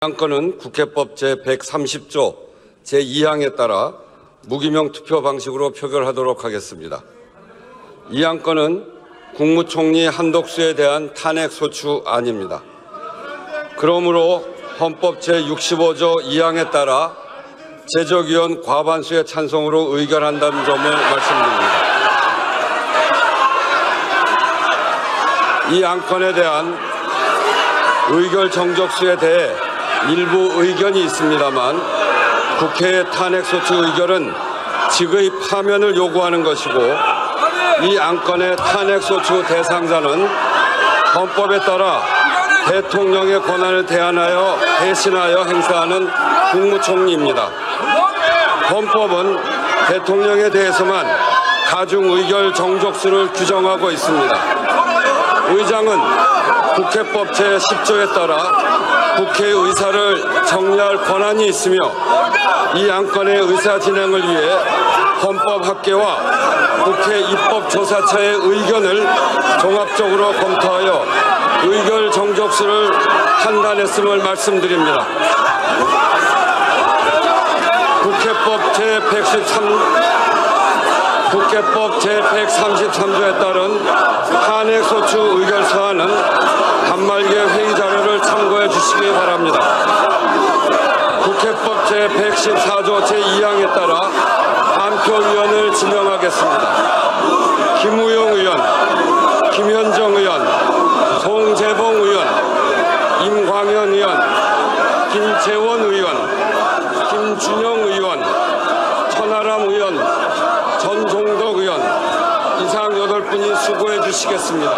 안건은 국회법 제130조 제2항에 따라 무기명 투표 방식으로 표결하도록 하겠습니다. 이 안건은 국무총리 한덕수에 대한 탄핵소추안입니다. 그러므로 헌법 제65조 2항에 따라 제적위원 과반수의 찬성으로 의결한다는 점을 말씀드립니다. 이 안건에 대한 의결 정족수에 대해 일부 의견이 있습니다만 국회의 탄핵소추 의결은 직의 파면을 요구하는 것이고 이 안건의 탄핵소추 대상자는 헌법에 따라 대통령의 권한을 대신하여 행사하는 국무총리입니다. 헌법은 대통령에 대해서만 가중 의결 정족수를 규정하고 있습니다. 의장은 국회법 제10조에 따라 국회의 의사를 정리할 권한이 있으며 이 안건의 의사 진행을 위해 헌법학계와 국회 입법조사처의 의견을 종합적으로 검토하여 의결 정족수를 판단했음을 말씀드립니다. 국회법 제133조에 따른 탄핵소추 의결 사안은 단말기의 회의 자료를 참고해 주시기 바랍니다. 국회법 제114조 제2항에 따라 반표위원을 지명하겠습니다. 김우영 의원, 김현정 의원, 송재봉 의원, 임광현 의원, 김재원 의원, 김준영 의원, 천하람 의원, 전종덕 의원 이상 8분이 수고해 주시겠습니다.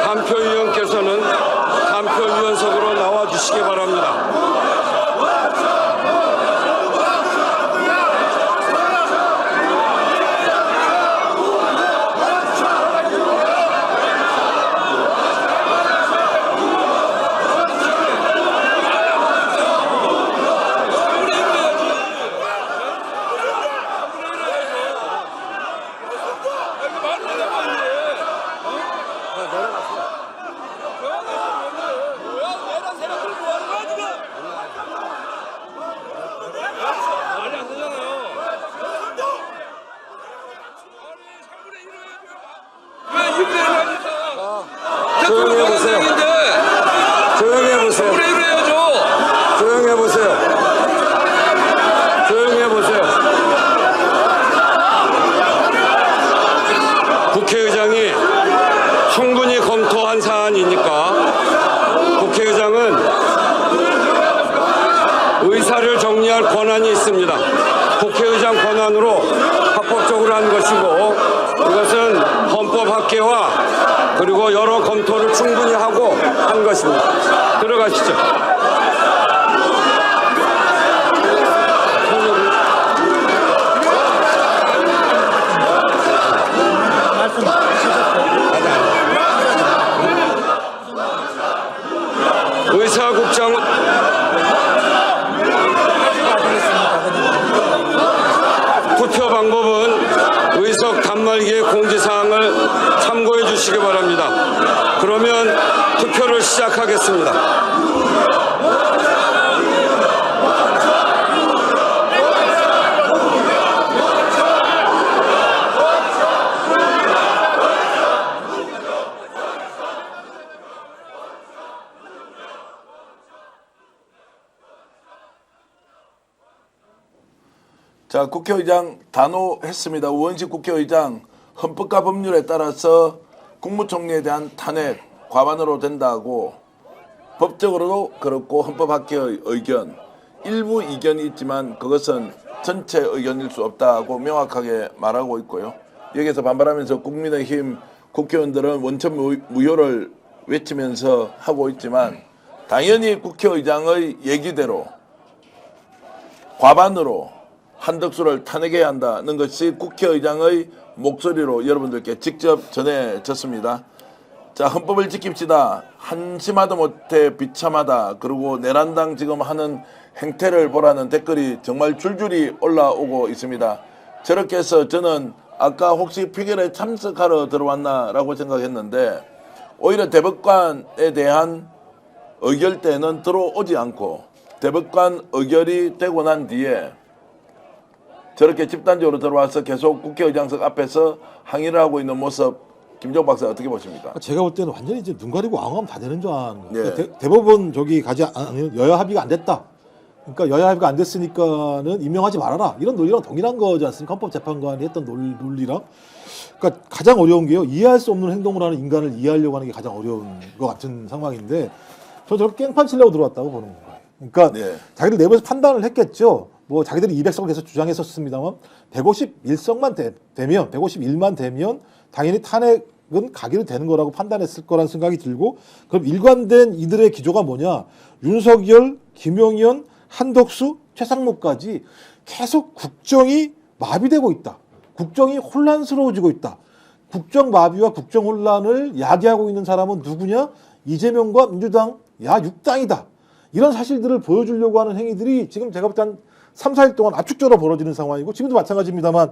단표위원께서는 단표위원석으로 나와 주시기 바랍니다. 조용히 해보세요. 조용히 해보세요. 조용히 해보세요. 조용히 해보세요. 국회의장이 충분히 검토한 사안이니까 국회의장은 의사를 정리할 권한이 있습니다. 국회의장 권한으로 합법적으로 한 것이고 이것은 헌법학계와 그리고 여러 검토를 충분히 하고 한 것입니다. 들어가시죠. 의사국장 투표 방법은 의석 단말기의 공지사항을 참고해 주시기 바랍니다. 그러면 투표를 시작하겠습니다. 자, 국회의장 단호했습니다. 우원식 국회의장 헌법과 법률에 따라서 국무총리에 대한 탄핵 과반으로 된다고 법적으로도 그렇고 헌법학계의 의견 일부 이견이 있지만 그것은 전체 의견일 수 없다고 명확하게 말하고 있고요. 여기에서 반발하면서 국민의힘 국회의원들은 원천 무효를 외치면서 하고 있지만 당연히 국회의장의 얘기대로 과반으로 한덕수를 탄핵해야 한다는 것이 국회의장의 목소리로 여러분들께 직접 전해졌습니다. 자, 헌법을 지킵시다. 한심하다 못해 비참하다. 그리고 내란당 지금 하는 행태를 보라는 댓글이 정말 줄줄이 올라오고 있습니다. 저렇게 해서 저는 아까 혹시 표결에 참석하러 들어왔나 라고 생각했는데 오히려 대법관에 대한 의결 때는 들어오지 않고 대법관 의결이 되고 난 뒤에 저렇게 집단적으로 들어와서 계속 국회의장석 앞에서 항의를 하고 있는 모습 김종 박사 어떻게 보십니까? 제가 볼 때는 완전히 이제 눈 가리고 앙하면 다 되는 줄 아는 거예요. 네. 그러니까 대법원 저기 가지 여야 합의가 안 됐다. 그러니까 여야 합의가 안 됐으니까는 임명하지 말아라. 이런 논리랑 동일한 거지 않습니까? 헌법재판관이 했던 논리랑. 그러니까 가장 어려운 게요. 이해할 수 없는 행동을 하는 인간을 이해하려고 하는 게 가장 어려운 것 같은 상황인데 저는 저렇게 깽판 치려고 들어왔다고 보는 거예요. 그러니까 네. 자기들 내부에서 판단을 했겠죠. 뭐 자기들이 200석을 계속 주장했었습니다만 151석만 되면 151만 되면 당연히 탄핵은 가기로 되는 거라고 판단했을 거라는 생각이 들고 그럼 일관된 이들의 기조가 뭐냐? 윤석열, 김용현, 한덕수, 최상목까지 계속 국정이 마비되고 있다. 국정이 혼란스러워지고 있다. 국정 마비와 국정 혼란을 야기하고 있는 사람은 누구냐? 이재명과 민주당 야6당이다. 이런 사실들을 보여주려고 하는 행위들이 지금 제가 볼 때 한 3, 4일 동안 압축적으로 벌어지는 상황이고 지금도 마찬가지입니다만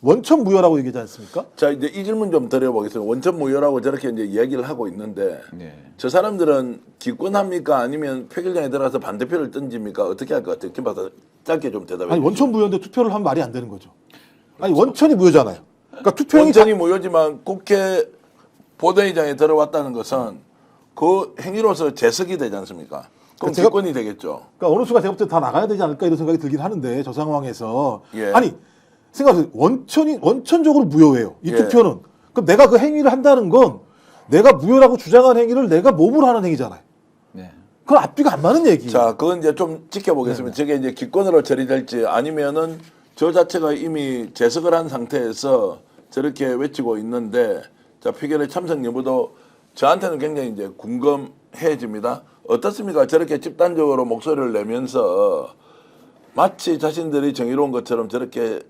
원천무효라고 얘기하지 않습니까? 자, 이제 이 질문 좀 드려보겠습니다. 원천무효라고 저렇게 이제 이야기를 하고 있는데 저 사람들은 기권합니까? 아니면 표결장에 들어가서 반대표를 던집니까? 어떻게 할 것 같아요? 김 박사 짧게 좀 대답해 아니 주시죠. 원천무효인데 투표를 하면 말이 안 되는 거죠. 아니 원천이 무효잖아요. 그러니까 투표형이 원천이 무효지만 국회 본회의장에 들어왔다는 것은 그 행위로서 재석이 되지 않습니까? 그럼 제가- 기권이 되겠죠. 그러니까 어느 순간 제가 볼 때 다 나가야 되지 않을까 이런 생각이 들긴 하는데 저 상황에서 예. 아니 생각하세요. 원천적으로 무효예요. 이 예. 투표는. 그럼 내가 그 행위를 한다는 건 내가 무효라고 주장한 행위를 내가 몸으로 하는 행위잖아요. 네. 그건 앞뒤가 안 맞는 얘기. 자, 그건 이제 좀 지켜보겠습니다. 저게 이제 기권으로 처리될지 아니면은 저 자체가 이미 재석을 한 상태에서 저렇게 외치고 있는데 자, 표결의 참석 여부도 저한테는 굉장히 이제 궁금해집니다. 어떻습니까? 저렇게 집단적으로 목소리를 내면서 마치 자신들이 정의로운 것처럼 저렇게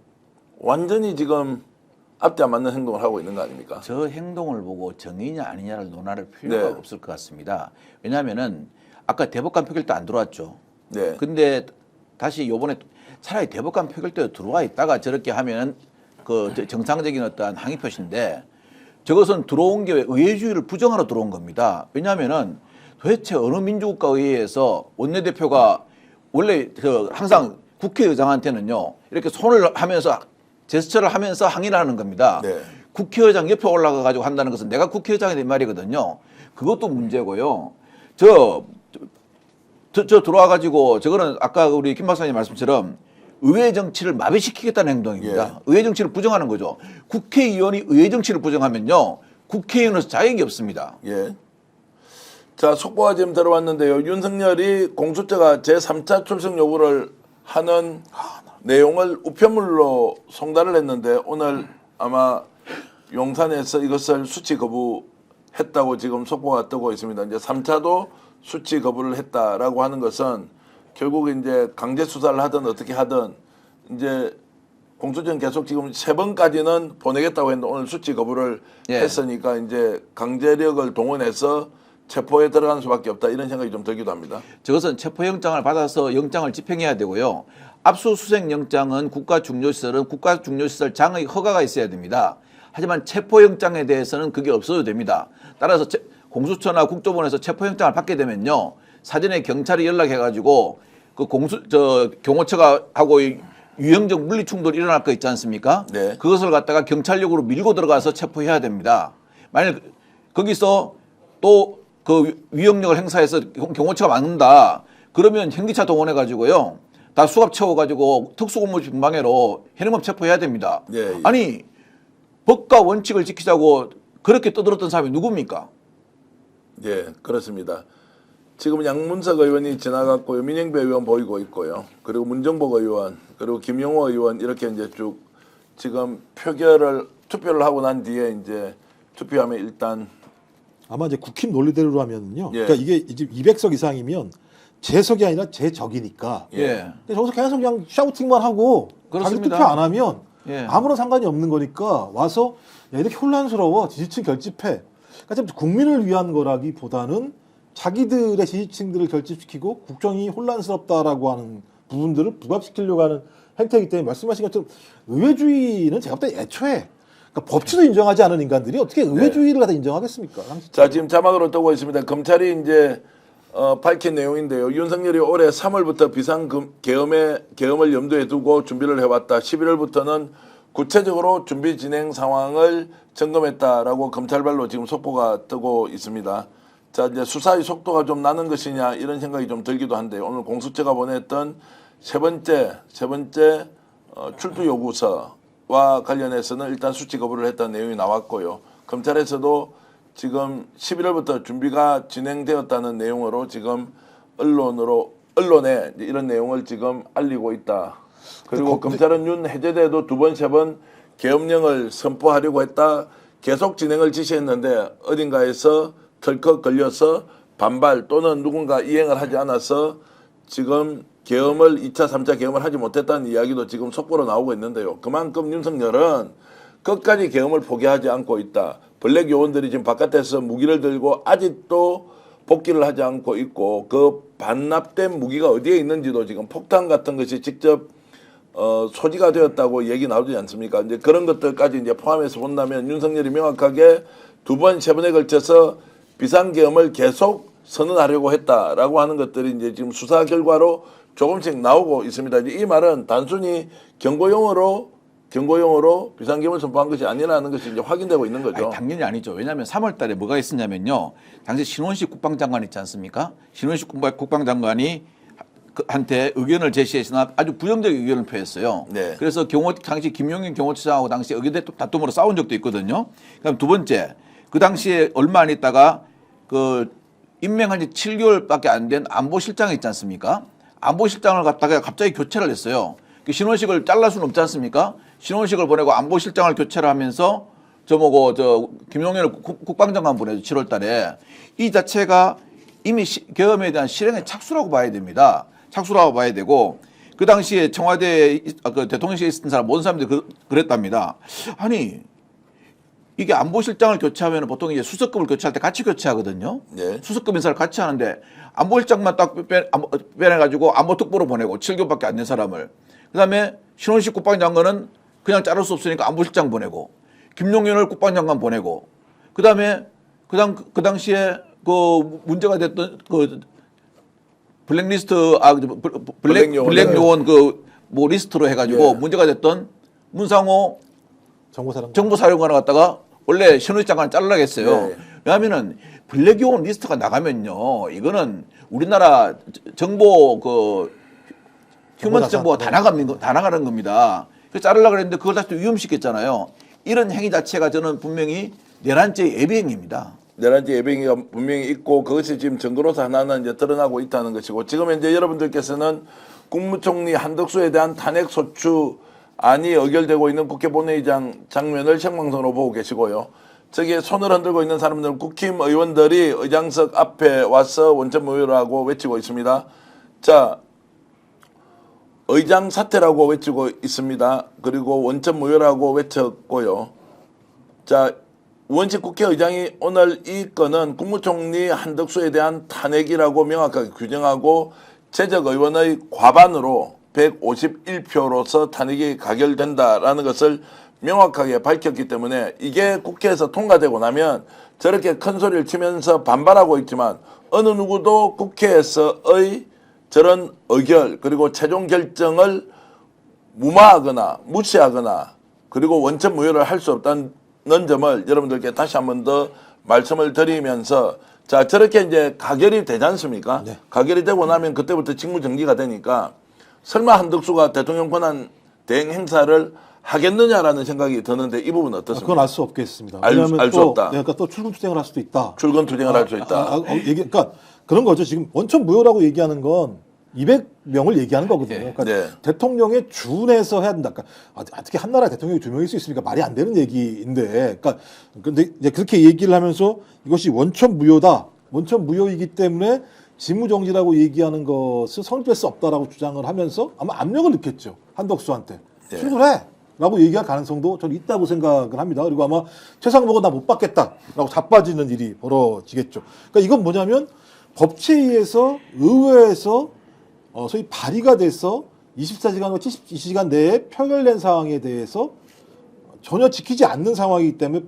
완전히 지금 앞뒤 안 맞는 행동을 하고 있는 거 아닙니까? 저 행동을 보고 정의냐 아니냐를 논할 필요가 네. 없을 것 같습니다. 왜냐하면은 아까 대법관 표결도 안 들어왔죠. 네. 근데 다시 요번에 차라리 대법관 표결 때 들어와 있다가 저렇게 하면 그 정상적인 어떠한 항의 표시인데 저것은 들어온 게 의회주의를 부정하러 들어온 겁니다. 왜냐하면은 도대체 어느 민주국가 의회에서 원내대표가 원래 그 항상 국회의장한테는요 이렇게 손을 하면서 제스처를 하면서 항의를 하는 겁니다. 네. 국회의장 옆에 올라가 가지고 한다는 것은 내가 국회의장이 된 말이거든요. 그것도 문제고요. 저 들어와 가지고 저거는 아까 우리 김 박사님 말씀처럼 의회 정치를 마비시키겠다는 행동입니다. 예. 의회 정치를 부정하는 거죠. 국회의원이 의회 정치를 부정하면요. 국회의원으로서 자격이 없습니다. 예. 자, 속보가 지금 들어왔는데요. 윤석열이 공수처가 제3차 출석 요구를 하는 내용을 우편물로 송달을 했는데 오늘 아마 용산에서 이것을 수치 거부했다고 지금 속보가 뜨고 있습니다. 이제 3차도 수치 거부를 했다라고 하는 것은 결국 이제 강제 수사를 하든 어떻게 하든 이제 공수처는 계속 지금 3번까지는 보내겠다고 했는데 오늘 수치 거부를 예. 했으니까 이제 강제력을 동원해서 체포에 들어가는 수밖에 없다 이런 생각이 좀 들기도 합니다. 저것은 체포영장을 받아서 영장을 집행해야 되고요. 압수수색 영장은 국가중요시설은 국가중요시설장의 허가가 있어야 됩니다. 하지만 체포영장에 대해서는 그게 없어도 됩니다. 따라서 공수처나 국조본에서 체포영장을 받게 되면요. 사전에 경찰이 연락해가지고 그 경호처가 하고 유형적 물리 충돌이 일어날 거 있지 않습니까? 네. 그것을 갖다가 경찰력으로 밀고 들어가서 체포해야 됩니다. 만약 거기서 또 그 위협력을 행사해서 경호처가 막는다. 그러면 현기차 동원해 가지고요. 다 수갑 채워 가지고 특수공무집 분방해로 현행범 체포해야 됩니다. 예, 예. 아니 법과 원칙을 지키자고 그렇게 떠들었던 사람이 누굽니까? 예, 그렇습니다. 지금 양문석 의원이 지나갔고요. 민영배 의원 보이고 있고요. 그리고 문정복 의원, 그리고 김용호 의원 이렇게 이제 쭉 지금 투표를 하고 난 뒤에 이제 투표하면 일단 아마 이제 국힘 논리대로 하면요. 예. 그러니까 이게 이제 200석 이상이면 제석이 아니라 제적이니까. 예. 근데 저기서 계속 그냥 샤우팅만 하고 자기 그렇습니다. 투표 안 하면 예. 아무런 상관이 없는 거니까 와서 야, 이렇게 혼란스러워 지지층 결집해. 그러니까 좀 국민을 위한 거라기보다는 자기들의 지지층들을 결집시키고 국정이 혼란스럽다라고 하는 부분들을 부각시키려고 하는 행태이기 때문에 말씀하신 것처럼 의회주의는 제가 볼 때 애초에 그러니까 법치도 인정하지 않은 인간들이 어떻게 의회주의를 갖다 인정하겠습니까? 자, 지금 자막으로 뜨고 있습니다. 검찰이 이제 밝힌 내용인데요. 윤석열이 올해 3월부터 비상계엄을 염두에 두고 준비를 해왔다. 11월부터는 구체적으로 준비 진행 상황을 점검했다라고 검찰발로 지금 속보가 뜨고 있습니다. 자, 이제 수사의 속도가 좀 나는 것이냐 이런 생각이 좀 들기도 한데 오늘 공수처가 보냈던 세 번째 출두 요구서와 관련해서는 일단 수치 거부를 했다는 내용이 나왔고요. 검찰에서도 지금 11월부터 준비가 진행되었다는 내용으로 지금 언론에 이런 내용을 지금 알리고 있다. 그리고 검찰은 윤 해제돼도 2번, 3번 계엄령을 선포하려고 했다. 계속 진행을 지시했는데 어딘가에서 덜컥 걸려서 반발 또는 누군가 이행을 하지 않아서 지금 계엄을 2차, 3차 계엄을 하지 못했다는 이야기도 지금 속보로 나오고 있는데요. 그만큼 윤석열은 끝까지 계엄을 포기하지 않고 있다. 블랙 요원들이 지금 바깥에서 무기를 들고 아직도 복귀를 하지 않고 있고 그 반납된 무기가 어디에 있는지도 지금 폭탄 같은 것이 직접 소지가 되었다고 얘기 나오지 않습니까? 이제 그런 것들까지 이제 포함해서 본다면 윤석열이 명확하게 2번, 3번에 걸쳐서 비상계엄을 계속 선언하려고 했다라고 하는 것들이 이제 지금 수사 결과로 조금씩 나오고 있습니다. 이제 이 말은 단순히 경고용으로 비상계엄을 선포한 것이 아니라는 것이 이제 확인되고 있는 거죠. 아니, 당연히 아니죠. 왜냐하면 3월 달에 뭐가 있었냐면요. 당시 신원식 국방장관 있지 않습니까? 신원식 국방장관이 한테 의견을 제시해서 아주 부정적인 의견을 표했어요. 네. 그래서 당시 김용인 경호처장하고 당시 의견 다툼으로 싸운 적도 있거든요. 그다음 두 번째, 그 당시에 얼마 안 있다가 그 임명한 지 7개월밖에 안 된 안보실장이 있지 않습니까? 안보실장을 갖다가 갑자기 교체를 했어요. 그 신원식을 잘랄 수는 없지 않습니까? 신원식을 보내고 안보실장을 교체를 하면서 김용현을 국방장관 보내죠. 7월 달에. 이 자체가 이미 계엄에 대한 실행의 착수라고 봐야 됩니다. 착수라고 봐야 되고 그 당시에 청와대 그 대통령실에 있었던 사람 모든 사람들이 그랬답니다. 아니 이게 안보실장을 교체하면 보통 이제 수석급을 교체할 때 같이 교체하거든요. 네. 수석급 인사를 같이 하는데 안보실장만 딱 빼내가지고 안보특보로 보내고 7개월밖에 안 된 사람을 그다음에 신원식 국방장관은 그냥 자를 수 없으니까 안보실장 보내고 김용현을 국방장관 보내고 그다음에 그 당시에 그 문제가 됐던 그 블랙리스트 블랙 요원 그 뭐 리스트로 해가지고 예. 문제가 됐던 문상호 정보사령관. 정보사령관을 갖다가 원래 신원식 장관을 잘라라고 했어요. 네. 왜냐하면은 블랙 요원 리스트가 나가면요, 이거는 우리나라 정보 그 휴먼 정보가 다 나가는 겁니다. 그래서 자르려고 그랬는데 그걸 다시 또 위험시켰잖아요. 이런 행위 자체가 저는 분명히 내란죄 예비행위입니다. 내란죄 예비행위가 분명히 있고 그것이 지금 증거로서 하나는 이제 드러나고 있다는 것이고 지금 현재 여러분들께서는 국무총리 한덕수에 대한 탄핵 소추안이 의결되고 있는 국회 본회의장 장면을 생방송으로 보고 계시고요. 저기에 손을 흔들고 있는 사람들은 국힘 의원들이 의장석 앞에 와서 원천 무효라고 외치고 있습니다. 자, 의장 사퇴라고 외치고 있습니다. 그리고 원천 무효라고 외쳤고요. 자, 우원식 국회의장이 오늘 이 건은 국무총리 한덕수에 대한 탄핵이라고 명확하게 규정하고 재적의원의 과반으로 151표로서 탄핵이 가결된다라는 것을 명확하게 밝혔기 때문에 이게 국회에서 통과되고 나면 저렇게 큰 소리를 치면서 반발하고 있지만 어느 누구도 국회에서의 저런 의결 그리고 최종 결정을 무마하거나 무시하거나 그리고 원천 무효를 할 수 없다는 점을 여러분들께 다시 한 번 더 말씀을 드리면서 자 저렇게 이제 가결이 되지 않습니까? 네. 가결이 되고 나면 그때부터 직무정지가 되니까 설마 한덕수가 대통령 권한 대행 행사를 하겠느냐라는 생각이 드는데 이 부분은 어떻습니까? 그건 알 수 없겠습니다. 알 왜냐하면 수 없다. 그러니까 또 출근 투쟁을 할 수도 있다. 출근 투쟁을 할 수 있다. 그러니까 그런 거죠. 지금 원천 무효라고 얘기하는 건 200명을 얘기하는 거거든요. 그러니까 네. 대통령에 준해서 해야 된다. 그러니까 어떻게 한 나라에 대통령이 2명일 수 있습니까? 말이 안 되는 얘기인데. 그러니까 근데 이제 그렇게 얘기를 하면서 이것이 원천 무효다. 원천 무효이기 때문에 직무정지라고 얘기하는 것을 성립될 수 없다라고 주장을 하면서 아마 압력을 느꼈죠. 한덕수한테. 네. 출근해! 라고 얘기할 가능성도 저는 있다고 생각을 합니다. 그리고 아마 최상목은 나 못 받겠다라고 자빠지는 일이 벌어지겠죠. 그러니까 이건 뭐냐면 법치위에서 의회에서 소위 발의가 돼서 24시간과 72시간 내에 표결된 사항에 대해서 전혀 지키지 않는 상황이기 때문에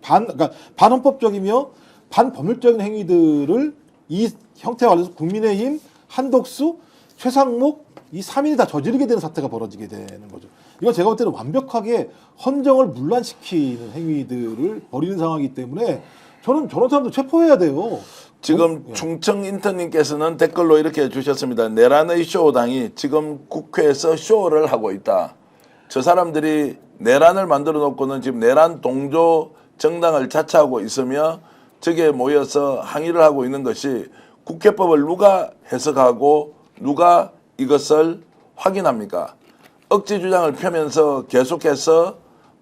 그러니까 반헌법적이며 반법률적인 행위들을 이 형태와 관련해서 국민의힘, 한덕수, 최상목 이 3인이 다 저지르게 되는 사태가 벌어지게 되는 거죠. 이건 제가 볼 때는 완벽하게 헌정을 문란시키는 행위들을 벌이는 상황이기 때문에 저는 저런 사람들 체포해야 돼요. 지금 충청 인턴님께서는 댓글로 이렇게 주셨습니다. 내란의 쇼당이 지금 국회에서 쇼를 하고 있다. 저 사람들이 내란을 만들어 놓고는 지금 내란 동조 정당을 자처하고 있으며 저게 모여서 항의를 하고 있는 것이 국회법을 누가 해석하고 누가 이것을 확인합니까? 억지 주장을 펴면서 계속해서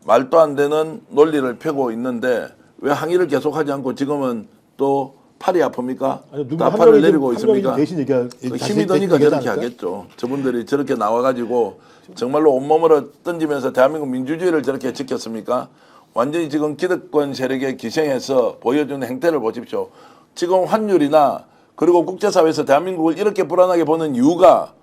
말도 안 되는 논리를 펴고 있는데 왜 항의를 계속하지 않고 지금은 또 팔이 아픕니까? 아니, 누가 다 한 팔을 명이 내리고 좀- 한 명이 있습니까? 좀 대신 힘이 드니까 저렇게 하겠죠. 저분들이 저렇게 나와가지고 정말로 온몸으로 던지면서 대한민국 민주주의를 저렇게 지켰습니까? 완전히 지금 기득권 세력에 기생해서 보여주는 행태를 보십시오. 지금 환율이나 그리고 국제사회에서 대한민국을 이렇게 불안하게 보는 이유가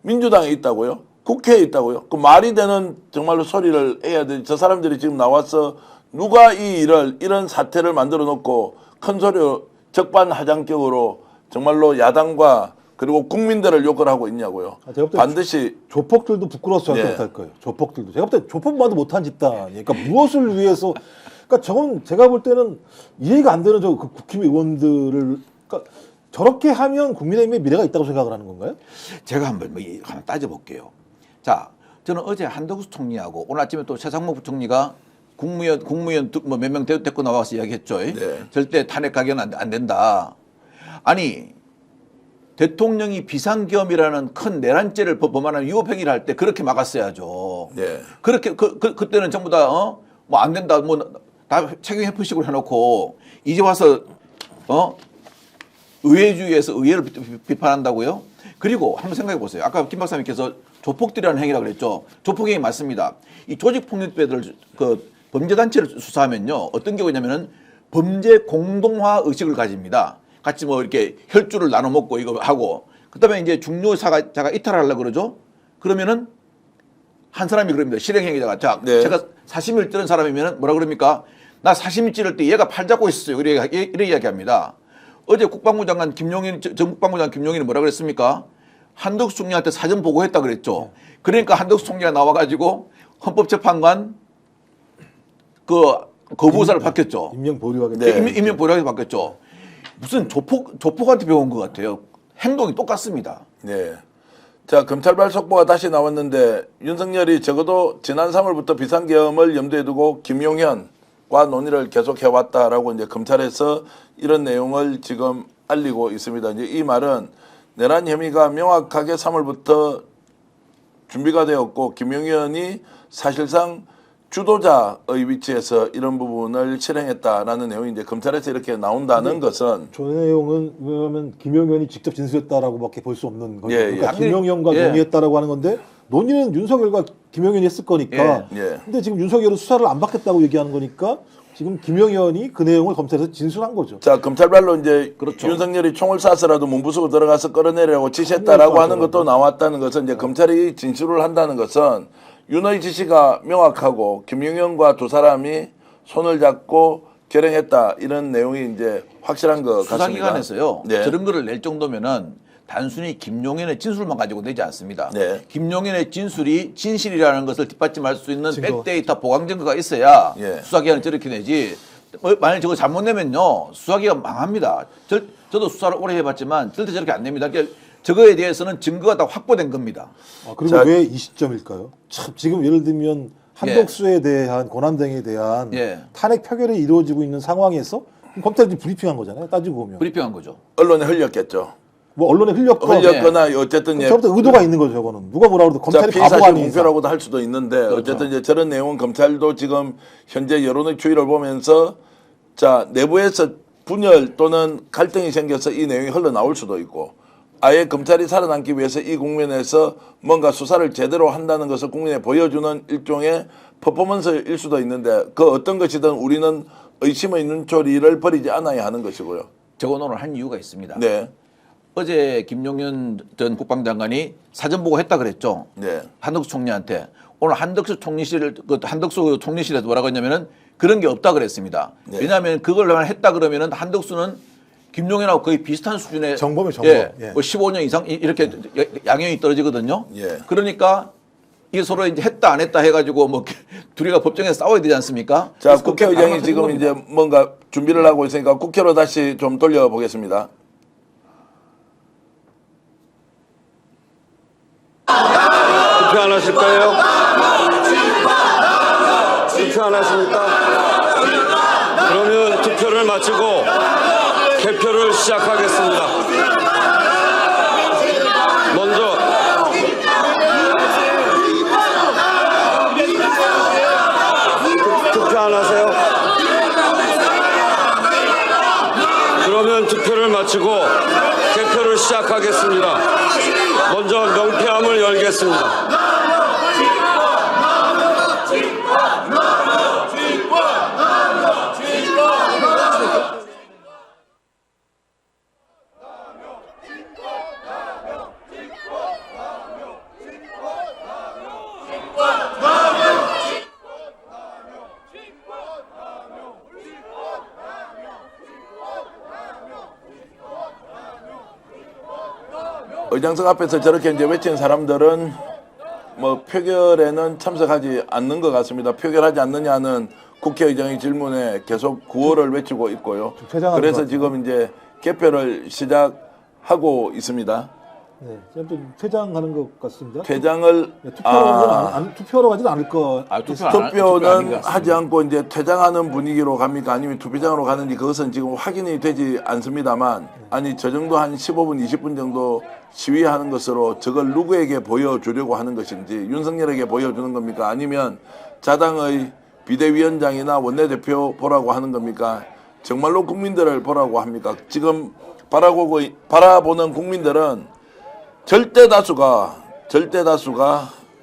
민주당에 있다고요? 국회에 있다고요? 그 말이 되는 정말로 소리를 해야 돼. 저 사람들이 지금 나와서 누가 이 일을 이런 사태를 만들어 놓고 큰 소리로 적반하장격으로 정말로 야당과 그리고 국민들을 욕을 하고 있냐고요. 제가 볼 때 반드시 조폭들도 부끄러워서 저렇게 예. 못할 거예요. 조폭들도. 제가 볼 때 조폭만도 못한 집단이니까 무엇을 위해서 그러니까 저건 제가 볼 때는 이해가 안 되는 저 국힘의원들을 그러니까 저렇게 하면 국민의힘에 미래가 있다고 생각을 하는 건가요? 제가 한번 하나 따져볼게요. 자, 저는 어제 한덕수 총리하고 오늘 아침에 또 최상목 부총리가 국무위원 뭐 몇 명 데리고 나와서 이야기했죠. 네. 절대 탄핵 가결은 안 된다. 아니 대통령이 비상계엄이라는 큰 내란죄를 범하는 위법행위를 할 때 그렇게 막았어야죠. 네. 그렇게 그때는 전부 다 뭐 안 된다 뭐 다 책임 회피식으로 해놓고 이제 와서 의회주의에서 의회를 비판한다고요? 그리고 한번 생각해 보세요. 아까 김 박사님께서 조폭들이라는 행위라고 그랬죠. 조폭행위 맞습니다. 이 조직폭력배들 그 범죄단체를 수사하면요. 어떤 경우냐면은 범죄 공동화 의식을 가집니다. 같이 뭐 이렇게 혈주를 나눠 먹고 이거 하고 그다음에 이제 중요사가 이탈하려고 그러죠. 그러면은 한 사람이 그럽니다. 실행행위자가 자 네. 제가 사심을 찌른 사람이면은 뭐라 그럽니까? 나 사심 찌를 때 얘가 팔 잡고 있었어요. 이렇게 이야기합니다. 어제 국방부 장관 김용인 전 국방부 장관 김용인이 뭐라 그랬습니까? 한덕수 총리한테 사전 보고했다 그랬죠. 그러니까 한덕수 총리가 나와가지고 헌법재판관 그 거부사를 받겠죠. 임명 보류하게 네. 임명 보류하게 받겠죠. 무슨 조폭한테 배운 것 같아요. 행동이 똑같습니다. 네. 자, 검찰발 속보가 다시 나왔는데 윤석열이 적어도 지난 3월부터 비상계엄을 염두에 두고 김용현과 논의를 계속해왔다라고 이제 검찰에서 이런 내용을 지금 알리고 있습니다. 이제 이 말은 내란 혐의가 명확하게 3월부터 준비가 되었고 김용현이 사실상 주도자의 위치에서 이런 부분을 실행했다라는 내용이 이제 검찰에서 이렇게 나온다는 것은 저 내용은 왜냐하면 김용현이 직접 진술했다라고밖에 볼 수 없는 거죠. 예, 그러니까 예. 김용현과 예. 논의했다라고 하는 건데 논의는 윤석열과 김용현이 했을 거니까. 예, 예. 근데 지금 윤석열은 수사를 안 받겠다고 얘기하는 거니까 지금 김용현이 그 내용을 검찰에서 진술한 거죠. 자, 검찰발로 이제 그렇죠. 윤석열이 총을 쏴서라도 문부수고 들어가서 끌어내려고 지시했다라고 하는 것도 나왔다는 것은 이제 검찰이 진술을 한다는 것은 윤의 지시가 명확하고 김용현과 두 사람이 손을 잡고 결행했다 이런 내용이 이제 확실한 것 같습니다. 수사기관에서요. 네. 저런 거를 낼 정도면은 단순히 김용현의 진술만 가지고 내지 않습니다. 네. 김용현의 진술이 진실이라는 것을 뒷받침할 수 있는 증거. 백데이터 보강 증거가 있어야 예. 수사기관이 저렇게 내지. 만약 저거 잘못 내면요 수사기관 망합니다. 저도 수사를 오래 해봤지만 절대 저렇게 안 냅니다. 그러니까 저거에 대해서는 증거가 다 확보된 겁니다. 그리고 자, 왜 이 시점일까요? 참 지금 예를 들면 한덕수에 대한 권한등에 대한 예. 탄핵 표결이 이루어지고 있는 상황에서 검찰이 브리핑한 거잖아요. 따지고 보면 브리핑한 거죠. 언론에 흘렸겠죠. 뭐 언론에 흘렸건 흘렸거나 어쨌든 예. 저부터 의도가 있는 거죠. 저거는 누가 뭐라 그래도 자, 검찰이 바보가 피사실 아닌 이상. 공표라고도 할 수도 있는데 그렇죠. 어쨌든 이제 저런 내용은 검찰도 지금 현재 여론의 추이를 보면서 자 내부에서 분열 또는 갈등이 생겨서 이 내용이 흘러나올 수도 있고 아예 검찰이 살아남기 위해서 이 국면에서 뭔가 수사를 제대로 한다는 것을 국민에 보여주는 일종의 퍼포먼스일 수도 있는데 그 어떤 것이든 우리는 의심의 눈초리를 버리지 않아야 하는 것이고요. 적어놓은 한 이유가 있습니다. 네, 어제 김용현 전 국방장관이 사전 보고했다 그랬죠. 네, 한덕수 총리한테 오늘 한덕수 총리실에서 뭐라고 했냐면은 그런 게 없다 그랬습니다. 네. 왜냐하면 그걸 했다 그러면은 한덕수는 김용현하고 거의 비슷한 수준의 정범이에요, 정범. 예, 예. 뭐 15년 이상 이렇게 양형이 떨어지거든요. 예. 그러니까 이게 서로 이제 했다 안 했다 해가지고 뭐 둘이가 법정에서 싸워야 되지 않습니까? 자, 그래서 국회의장이 그렇게 지금 가능한 이제 뭔가 준비를 하고 있으니까 국회로 다시 좀 돌려보겠습니다. 투표 안 하실까요? 투표 안 하십니까? 그러면 투표를 마치고 개표를 시작하겠습니다. 먼저 투표 안 하세요? 그러면 투표를 마치고 개표를 시작하겠습니다. 먼저 명패함을 열겠습니다. 의장석 앞에서 저렇게 이제 외친 사람들은 뭐 표결에는 참석하지 않는 것 같습니다. 표결하지 않느냐는 국회의장의 질문에 계속 구호를 외치고 있고요. 퇴장하는 그래서 것 지금 이제 개표를 시작하고 있습니다. 네, 좀 퇴장하는 것 같습니다. 퇴장을 네, 투표로 가지는 않을 거. 투표는 하지 않고 이제 퇴장하는 분위기로 갑니까? 아니면 투표장으로 가는지 그것은 지금 확인이 되지 않습니다만, 아니 저 정도 한 15분, 20분 정도 시위하는 것으로 저걸 누구에게 보여주려고 하는 것인지, 윤석열에게 보여주는 겁니까? 아니면 자당의 비대위원장이나 원내대표 보라고 하는 겁니까? 정말로 국민들을 보라고 합니까? 지금 바라보는 국민들은 절대 다수가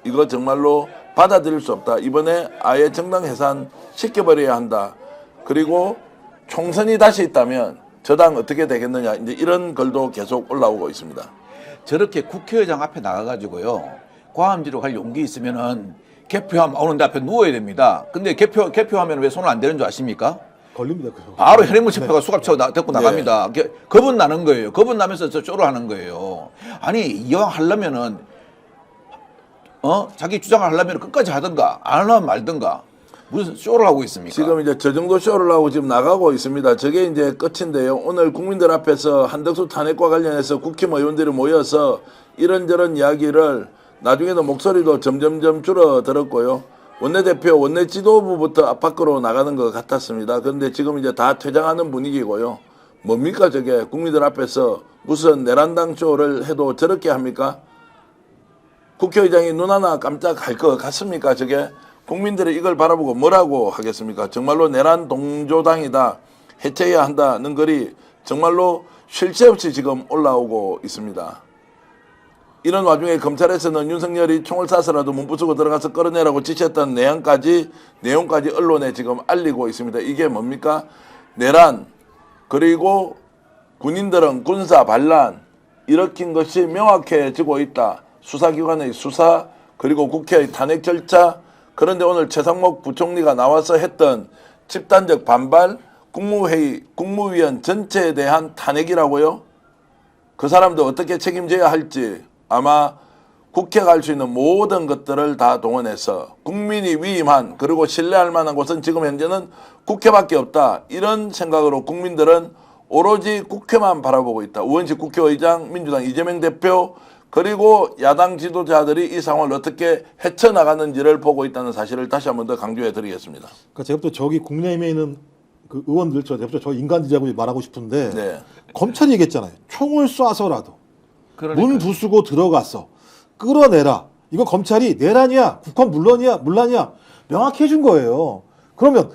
이거 정말로 받아들일 수 없다. 이번에 아예 정당 해산 시켜버려야 한다. 그리고 총선이 다시 있다면 저당 어떻게 되겠느냐. 이제 이런 글도 계속 올라오고 있습니다. 저렇게 국회의장 앞에 나가가지고요 과함지로 갈 용기 있으면은 개표하면 오는데 앞에 누워야 됩니다. 근데 개표하면 왜 손을 안 대는 줄 아십니까? 걸립니다. 그거. 바로 현행문 체포가 수갑차고 데리고 나갑니다. 겁은 나는 거예요. 겁은 나면서 저 쪼를 하는 거예요. 아니 이왕 하려면은 자기 주장을 하려면 끝까지 하든가 안 하면 말든가 무슨 쇼를 하고 있습니까? 지금 이제 저 정도 쇼를 하고 지금 나가고 있습니다. 저게 이제 끝인데요. 오늘 국민들 앞에서 한덕수 탄핵과 관련해서 국회의원들이 모여서 이런저런 이야기를 나중에도 목소리도 점점점 줄어들었고요. 원내대표, 원내 지도부부터 밖으로 나가는 것 같았습니다. 그런데 지금 이제 다 퇴장하는 분위기고요. 뭡니까 저게? 국민들 앞에서 무슨 내란당 쇼를 해도 저렇게 합니까? 국회의장이 눈 하나 깜짝할 것 같습니까 저게? 국민들이 이걸 바라보고 뭐라고 하겠습니까? 정말로 내란 동조당이다. 해체해야 한다는 글이 정말로 쉴 새 없이 지금 올라오고 있습니다. 이런 와중에 검찰에서는 윤석열이 총을 쏴서라도 문 부수고 들어가서 끌어내라고 지시했던 내용까지 언론에 지금 알리고 있습니다. 이게 뭡니까? 내란, 그리고 군인들은 군사 반란, 일으킨 것이 명확해지고 있다. 수사기관의 수사, 그리고 국회의 탄핵 절차, 그런데 오늘 최상목 부총리가 나와서 했던 집단적 반발, 국무회의, 국무위원 전체에 대한 탄핵이라고요? 그 사람도 어떻게 책임져야 할지 아마 국회가 할 수 있는 모든 것들을 다 동원해서 국민이 위임한, 그리고 신뢰할 만한 곳은 지금 현재는 국회밖에 없다. 이런 생각으로 국민들은 오로지 국회만 바라보고 있다. 우원식 국회의장, 민주당 이재명 대표, 그리고 야당 지도자들이 이 상황을 어떻게 헤쳐나가는지를 보고 있다는 사실을 다시 한 번 더 강조해 드리겠습니다. 그러니까 제가 또 저기 국내에 있는 그 의원들 저 인간들이라고 말하고 싶은데 네. 검찰이 얘기했잖아요. 총을 쏴서라도 그러니까요. 문 부수고 들어가서 끌어내라. 이거 검찰이 내란이야, 국헌 문란이야 명확히 해준 거예요. 그러면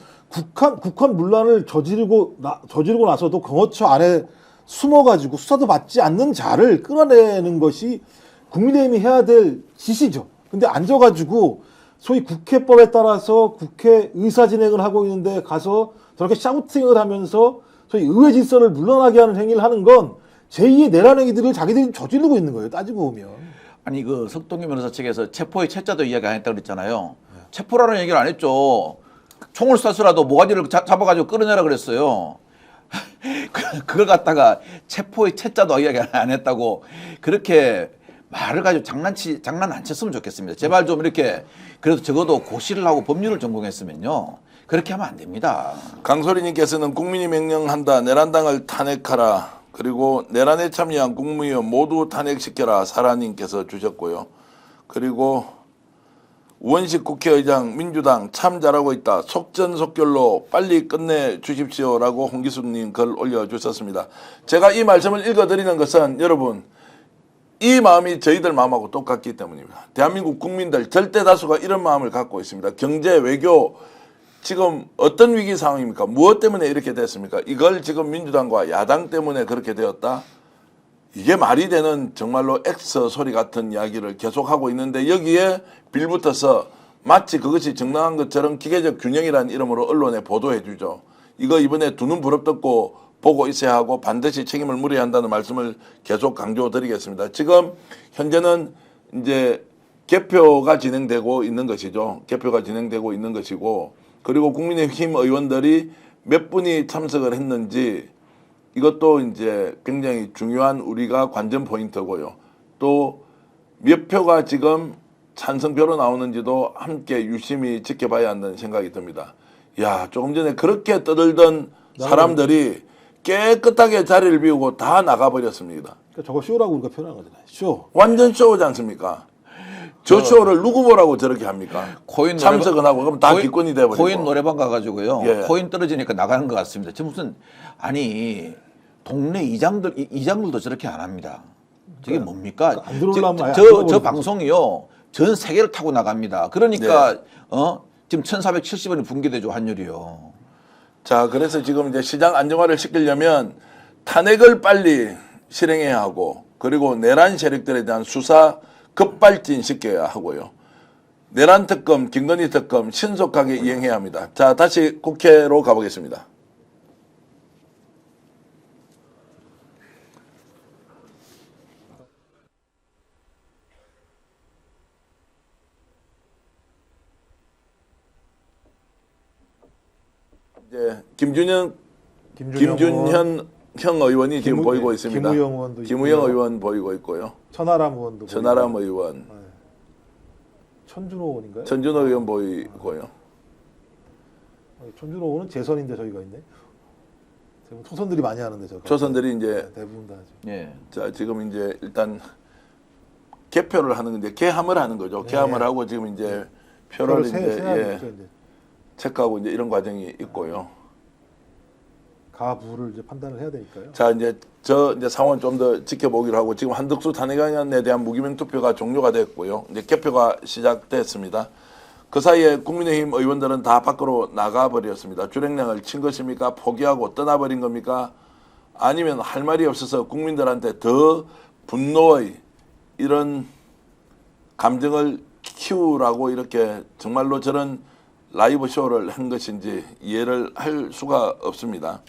국헌 문란을 저지르고 나서도 경호처 안에 숨어가지고 수사도 받지 않는 자를 끌어내는 것이 국민의힘이 해야 될 짓이죠. 근데 앉아가지고 소위 국회법에 따라서 국회 의사진행을 하고 있는데 가서 저렇게 샤우팅을 하면서 소위 의회 질서를 물러나게 하는 행위를 하는 건 제2의 내란 행위들을 자기들이 저지르고 있는 거예요. 따지고 보면. 아니 그 석동희 변호사 측에서 체포의 채자도 이야기 안 했다고 그랬잖아요. 체포라는 얘기를 안 했죠. 총을 쏴서라도 모가지를 잡아가지고 끌어내라 그랬어요. 그걸 갖다가 체포의 채자도 이야기 안 했다고 그렇게 말을 가지고 장난 안 쳤으면 좋겠습니다. 제발 좀 이렇게 그래도 적어도 고시를 하고 법률을 전공했으면요. 그렇게 하면 안 됩니다. 강소리님께서는 국민이 명령한다. 내란당을 탄핵하라. 그리고 내란에 참여한 국무위원 모두 탄핵시켜라. 사라님께서 주셨고요. 그리고 우원식 국회의장 민주당 참 잘하고 있다. 속전속결로 빨리 끝내 주십시오라고 홍기숙님 글 올려주셨습니다. 제가 이 말씀을 읽어드리는 것은 여러분 이 마음이 저희들 마음하고 똑같기 때문입니다. 대한민국 국민들 절대 다수가 이런 마음을 갖고 있습니다. 경제, 외교 지금 어떤 위기 상황입니까? 무엇 때문에 이렇게 됐습니까? 이걸 지금 민주당과 야당 때문에 그렇게 되었다? 이게 말이 되는 정말로 X 소리 같은 이야기를 계속하고 있는데 여기에 빌붙어서 마치 그것이 정당한 것처럼 기계적 균형이라는 이름으로 언론에 보도해 주죠. 이거 이번에 두 눈 부릅뜨고 보고 있어야 하고 반드시 책임을 물어야 한다는 말씀을 계속 강조드리겠습니다. 지금 현재는 이제 개표가 진행되고 있는 것이죠. 개표가 진행되고 있는 것이고 그리고 국민의힘 의원들이 몇 분이 참석을 했는지 이것도 이제 굉장히 중요한 우리가 관전 포인트고요. 또 몇 표가 지금 찬성표로 나오는지도 함께 유심히 지켜봐야 한다는 생각이 듭니다. 야, 조금 전에 그렇게 떠들던 사람들이 깨끗하게 자리를 비우고 다 나가버렸습니다. 그러니까 저거 쇼라고 우리가 표현한 거잖아요. 쇼. 완전 쇼지 않습니까? 저 쇼를 누구 보라고 저렇게 합니까? 코인 참석은 하고 그럼 다 코인- 기권이 돼버리고. 코인 노래방 가가지고요. 예. 코인 떨어지니까 나가는 것 같습니다. 저 무슨 아니 동네 이장들도 저렇게 안 합니다. 저게 뭡니까? 안 들어오려면 아예 안 저 들어오는 방송이요. 전 세계를 타고 나갑니다. 그러니까 지금 1,470원이 붕괴되죠 환율이요. 자, 그래서 지금 이제 시장 안정화를 시키려면 탄핵을 빨리 실행해야 하고 그리고 내란 세력들에 대한 수사 급발진 시켜야 하고요. 내란 특검, 김건희 특검 신속하게 이행해야 합니다. 자, 다시 국회로 가보겠습니다. 이제 김준현 형 의원이 지금 보이고 있습니다. 김우영 의원도 김우영 있고요. 의원 보이고 있고요. 천하람 의원도 전하람 보이고. 의원, 천준호 의원인가요? 전준호 의원 보이고요. 천준호 의원은 재선인데 저희가 있네. 대부분 초선들이 많이 하는데 저. 초선들이 이제 대부분 다 하죠. 예. 자, 지금 이제 일단 개표를 하는 건데 개함을 하는 거죠. 개함을 하고 지금 이제 표를 이제 세야겠죠, 이제. 체크하고 이제 이런 과정이 있고요. 가부를 이제 판단을 해야 되니까요. 자, 이제 이제 상황 좀 더 지켜보기로 하고 지금 한덕수 탄핵안에 대한 무기명 투표가 종료가 됐고요. 이제 개표가 시작됐습니다. 그 사이에 국민의힘 의원들은 다 밖으로 나가버렸습니다. 주행량을 친 것입니까? 포기하고 떠나버린 겁니까? 아니면 할 말이 없어서 국민들한테 더 분노의 이런 감정을 키우라고 이렇게 정말로 저런 라이브 쇼를 한 것인지 이해를 할 수가 없습니다.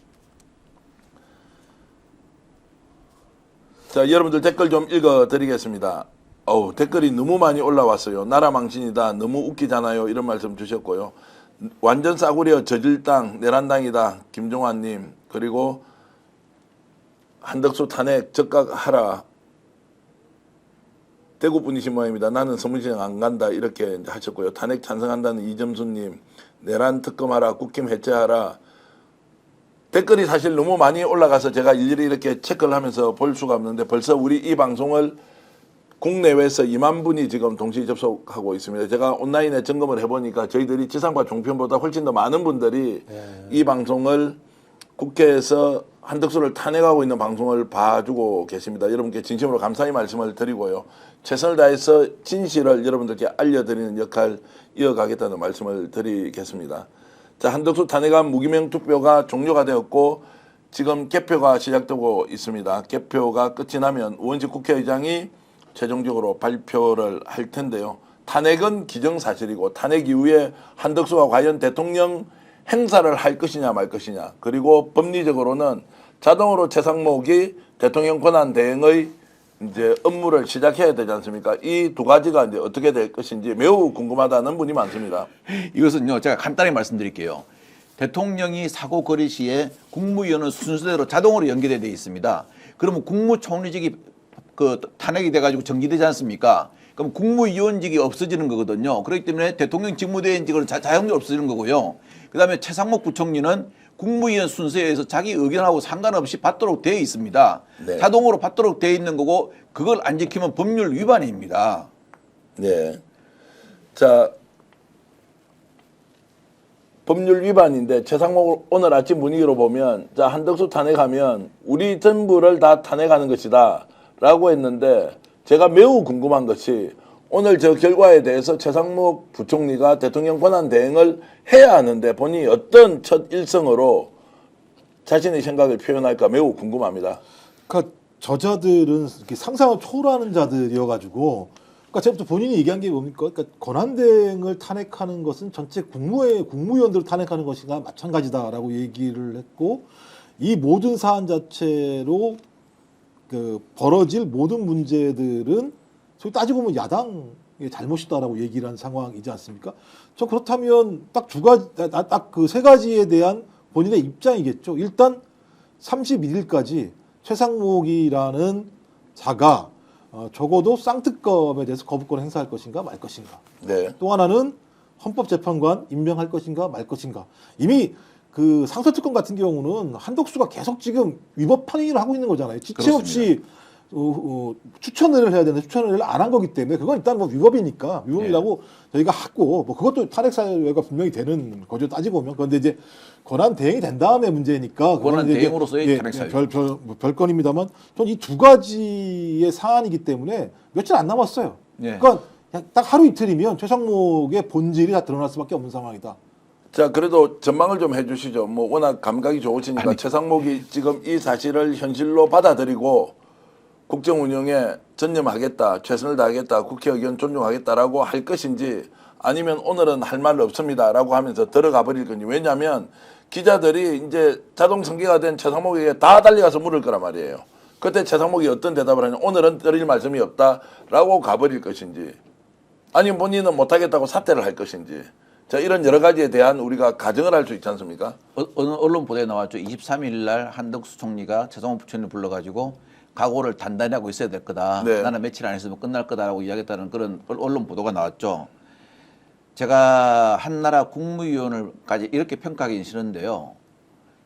자, 여러분들 댓글 좀 읽어드리겠습니다. 댓글이 너무 많이 올라왔어요. 나라 망신이다. 너무 웃기잖아요. 이런 말씀 주셨고요. 완전 싸구려 저질당 내란당이다. 김종환님. 그리고 한덕수 탄핵 적각하라. 대구 분이신 모양입니다. 나는 서문시장 안 간다. 이렇게 하셨고요. 탄핵 찬성한다는 이점수님. 내란 특검하라. 국힘 해체하라. 댓글이 사실 너무 많이 올라가서 제가 일일이 이렇게 체크를 하면서 볼 수가 없는데 벌써 우리 이 방송을 국내외에서 2만 분이 지금 동시 접속하고 있습니다. 제가 온라인에 점검을 해보니까 저희들이 지상파 종편보다 훨씬 더 많은 분들이 이 방송을 국회에서 한덕수를 탄핵하고 있는 방송을 봐주고 계십니다. 여러분께 진심으로 감사의 말씀을 드리고요. 최선을 다해서 진실을 여러분들께 알려드리는 역할 이어가겠다는 말씀을 드리겠습니다. 자, 한덕수 탄핵안 무기명 투표가 종료가 되었고 지금 개표가 시작되고 있습니다. 개표가 끝이 나면 우원식 국회의장이 최종적으로 발표를 할 텐데요. 탄핵은 기정사실이고 탄핵 이후에 한덕수가 과연 대통령 행사를 할 것이냐 말 것이냐 그리고 법리적으로는 자동으로 최상목이 대통령 권한 대행의 이제 업무를 시작해야 되지 않습니까? 이 두 가지가 이제 어떻게 될 것인지 매우 궁금하다는 분이 많습니다. 이것은요 제가 간단히 말씀드릴게요. 대통령이 사고 거리 시에 국무위원은 순서대로 자동으로 연결이 되어 있습니다. 그러면 국무총리직이 그 탄핵이 돼가지고 정지되지 않습니까? 그럼 국무위원직이 없어지는 거거든요. 그렇기 때문에 대통령 직무대행직은 자연적으로 없어지는 거고요. 그다음에 최상목 부총리는 국무위원 순서에 의해서 자기 의견하고 상관없이 받도록 되어 있습니다. 네. 자동으로 받도록 되어 있는 거고 그걸 안 지키면 법률 위반입니다. 네. 자, 법률 위반인데 최상목 오늘 아침 분위기로 보면 자 한덕수 탄핵하면 우리 전부를 다 탄핵하는 것이다 라고 했는데 제가 매우 궁금한 것이 오늘 저 결과에 대해서 최상목 부총리가 대통령 권한 대행을 해야 하는데 본인이 어떤 첫 일성으로 자신의 생각을 표현할까 매우 궁금합니다. 그러니까 저자들은 이렇게 상상을 초월하는 자들이어가지고, 그러니까 제가 본인이 얘기한 게 뭡니까? 그러니까 권한대행을 탄핵하는 것은 전체 국무위원들을 탄핵하는 것이나 마찬가지다라고 얘기를 했고, 이 모든 사안 자체로 그 벌어질 모든 문제들은 소위 따지고 보면 야당의 잘못이다라고 얘기를 한 상황이지 않습니까? 저 그렇다면 딱 그 세 가지에 대한 본인의 입장이겠죠. 일단 31일까지 최상목이라는 자가 적어도 쌍특검에 대해서 거부권을 행사할 것인가 말 것인가. 네. 또 하나는 헌법재판관 임명할 것인가 말 것인가. 이미 그 상설특검 같은 경우는 한덕수가 계속 지금 위법 항의를 하고 있는 거잖아요. 지체 없이 추천을 해야 되는데 추천을 안 한 거기 때문에 그건 일단 뭐 위법이라고 저희가 하고 뭐 그것도 탄핵 사유가 분명히 되는 거죠. 따지고 보면. 그런데 이제 권한 대행이 된 다음에 문제니까 권한 대행으로서의 탄핵 사유. 별건입니다만 전 이 두 가지의 사안이기 때문에 며칠 안 남았어요. 예. 그러니까 그냥 딱 하루 이틀이면 최상목의 본질이 다 드러날 수밖에 없는 상황이다. 자, 그래도 전망을 좀 해주시죠. 뭐 워낙 감각이 좋으시니까 최상목이 지금 이 사실을 현실로 받아들이고 국정 운영에 전념하겠다, 최선을 다하겠다, 국회 의견 존중하겠다라고 할 것인지 아니면 오늘은 할 말 없습니다라고 하면서 들어가 버릴 건지. 왜냐하면 기자들이 이제 자동 성계가 된 최상목에게 다 달려가서 물을 거란 말이에요. 그때 최상목이 어떤 대답을 하냐, 오늘은 드릴 말씀이 없다라고 가버릴 것인지 아니면 본인은 못하겠다고 사퇴를 할 것인지. 자, 이런 여러 가지에 대한 우리가 가정을 할 수 있지 않습니까? 어느 언론 보도에 나왔죠. 23일 날 한덕수 총리가 최상목 부총리를 불러가지고 각오를 단단히 하고 있어야 될 거다. 네. 나는 며칠 안 있으면 끝날 거다라고 이야기했다는 그런 언론 보도가 나왔죠. 제가 한나라 국무위원을까지 이렇게 평가하기는 싫은데요.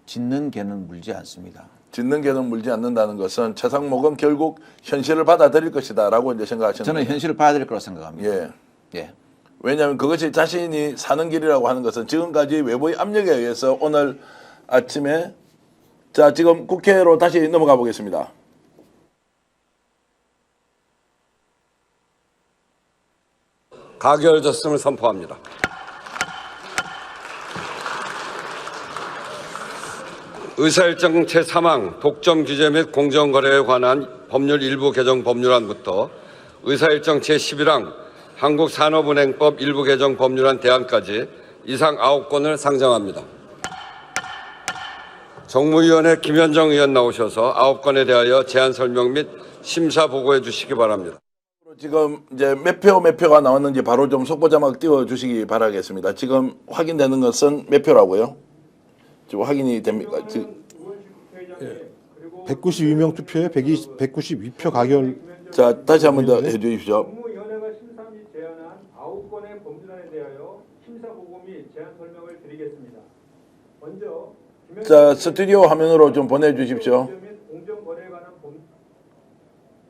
짖는 개는 물지 않습니다. 짖는 개는 물지 않는다는 것은 최상목은 결국 현실을 받아들일 것이다라고 이제 생각하시는 저는 거예요. 현실을 봐야 될 거라고 생각합니다. 예. 예. 왜냐하면 그것이 자신이 사는 길이라고 하는 것은 지금까지 외부의 압력에 의해서 오늘 아침에 자, 지금 국회로 다시 넘어가 보겠습니다. 가결졌음을 선포합니다. 의사일정 제3항 독점 규제 및 공정거래에 관한 법률 일부 개정 법률안부터 의사일정 제11항 한국산업은행법 일부 개정 법률안 대안까지 이상 9건을 상정합니다. 정무위원회 김현정 의원 나오셔서 9건에 대하여 제안 설명 및 심사 보고해 주시기 바랍니다. 지금 이제 몇 표가 나왔는지 바로 좀 속보 자막 띄워 주시기 바라겠습니다. 지금 확인되는 것은 몇 표라고요? 지금 확인이 됩니까? 지금 192명 투표에 192표 가결. 자, 다시 한 번 더 해주십시오. 국무위원회가 심사 및 제안한 9건의 법률안에 대하여 심사 보고 및 제안 설명을 드리겠습니다. 먼저 자, 스튜디오 화면으로 좀 보내주십시오. 공정거래에 관한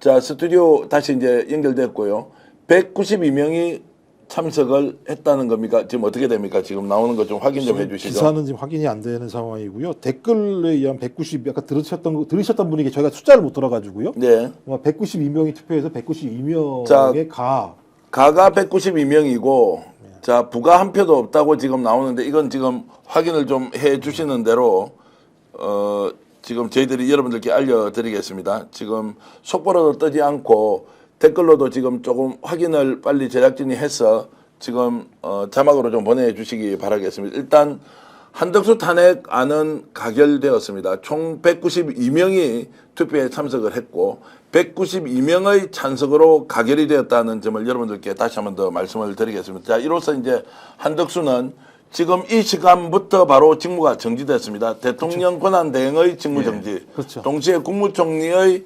자, 스튜디오 다시 이제 연결됐고요. 192명이 참석을 했다는 겁니까? 지금 어떻게 됩니까? 지금 나오는 거 좀 확인 좀 해주시죠. 기사는 지금 확인이 안 되는 상황이고요. 댓글에 의한 190, 아까 들으셨던 분에게 저희가 숫자를 못 들어가지고요. 네. 192명이 투표해서 192명의 자, 가. 가가 192명이고, 자, 부가 한 표도 없다고 지금 나오는데, 이건 지금 확인을 좀 해 주시는 대로, 지금 저희들이 여러분들께 알려드리겠습니다. 지금 속보로도 뜨지 않고, 댓글로도 지금 조금 확인을 빨리 제작진이 해서, 지금, 자막으로 좀 보내주시기 바라겠습니다. 일단, 한덕수 탄핵안은 가결되었습니다. 총 192명이 투표에 참석을 했고 192명의 찬석으로 가결이 되었다는 점을 여러분들께 다시 한 번 더 말씀을 드리겠습니다. 자, 이로써 이제 한덕수는 지금 이 시간부터 바로 직무가 정지됐습니다. 대통령 권한대행의 직무 정지, 그렇죠. 동시에 국무총리의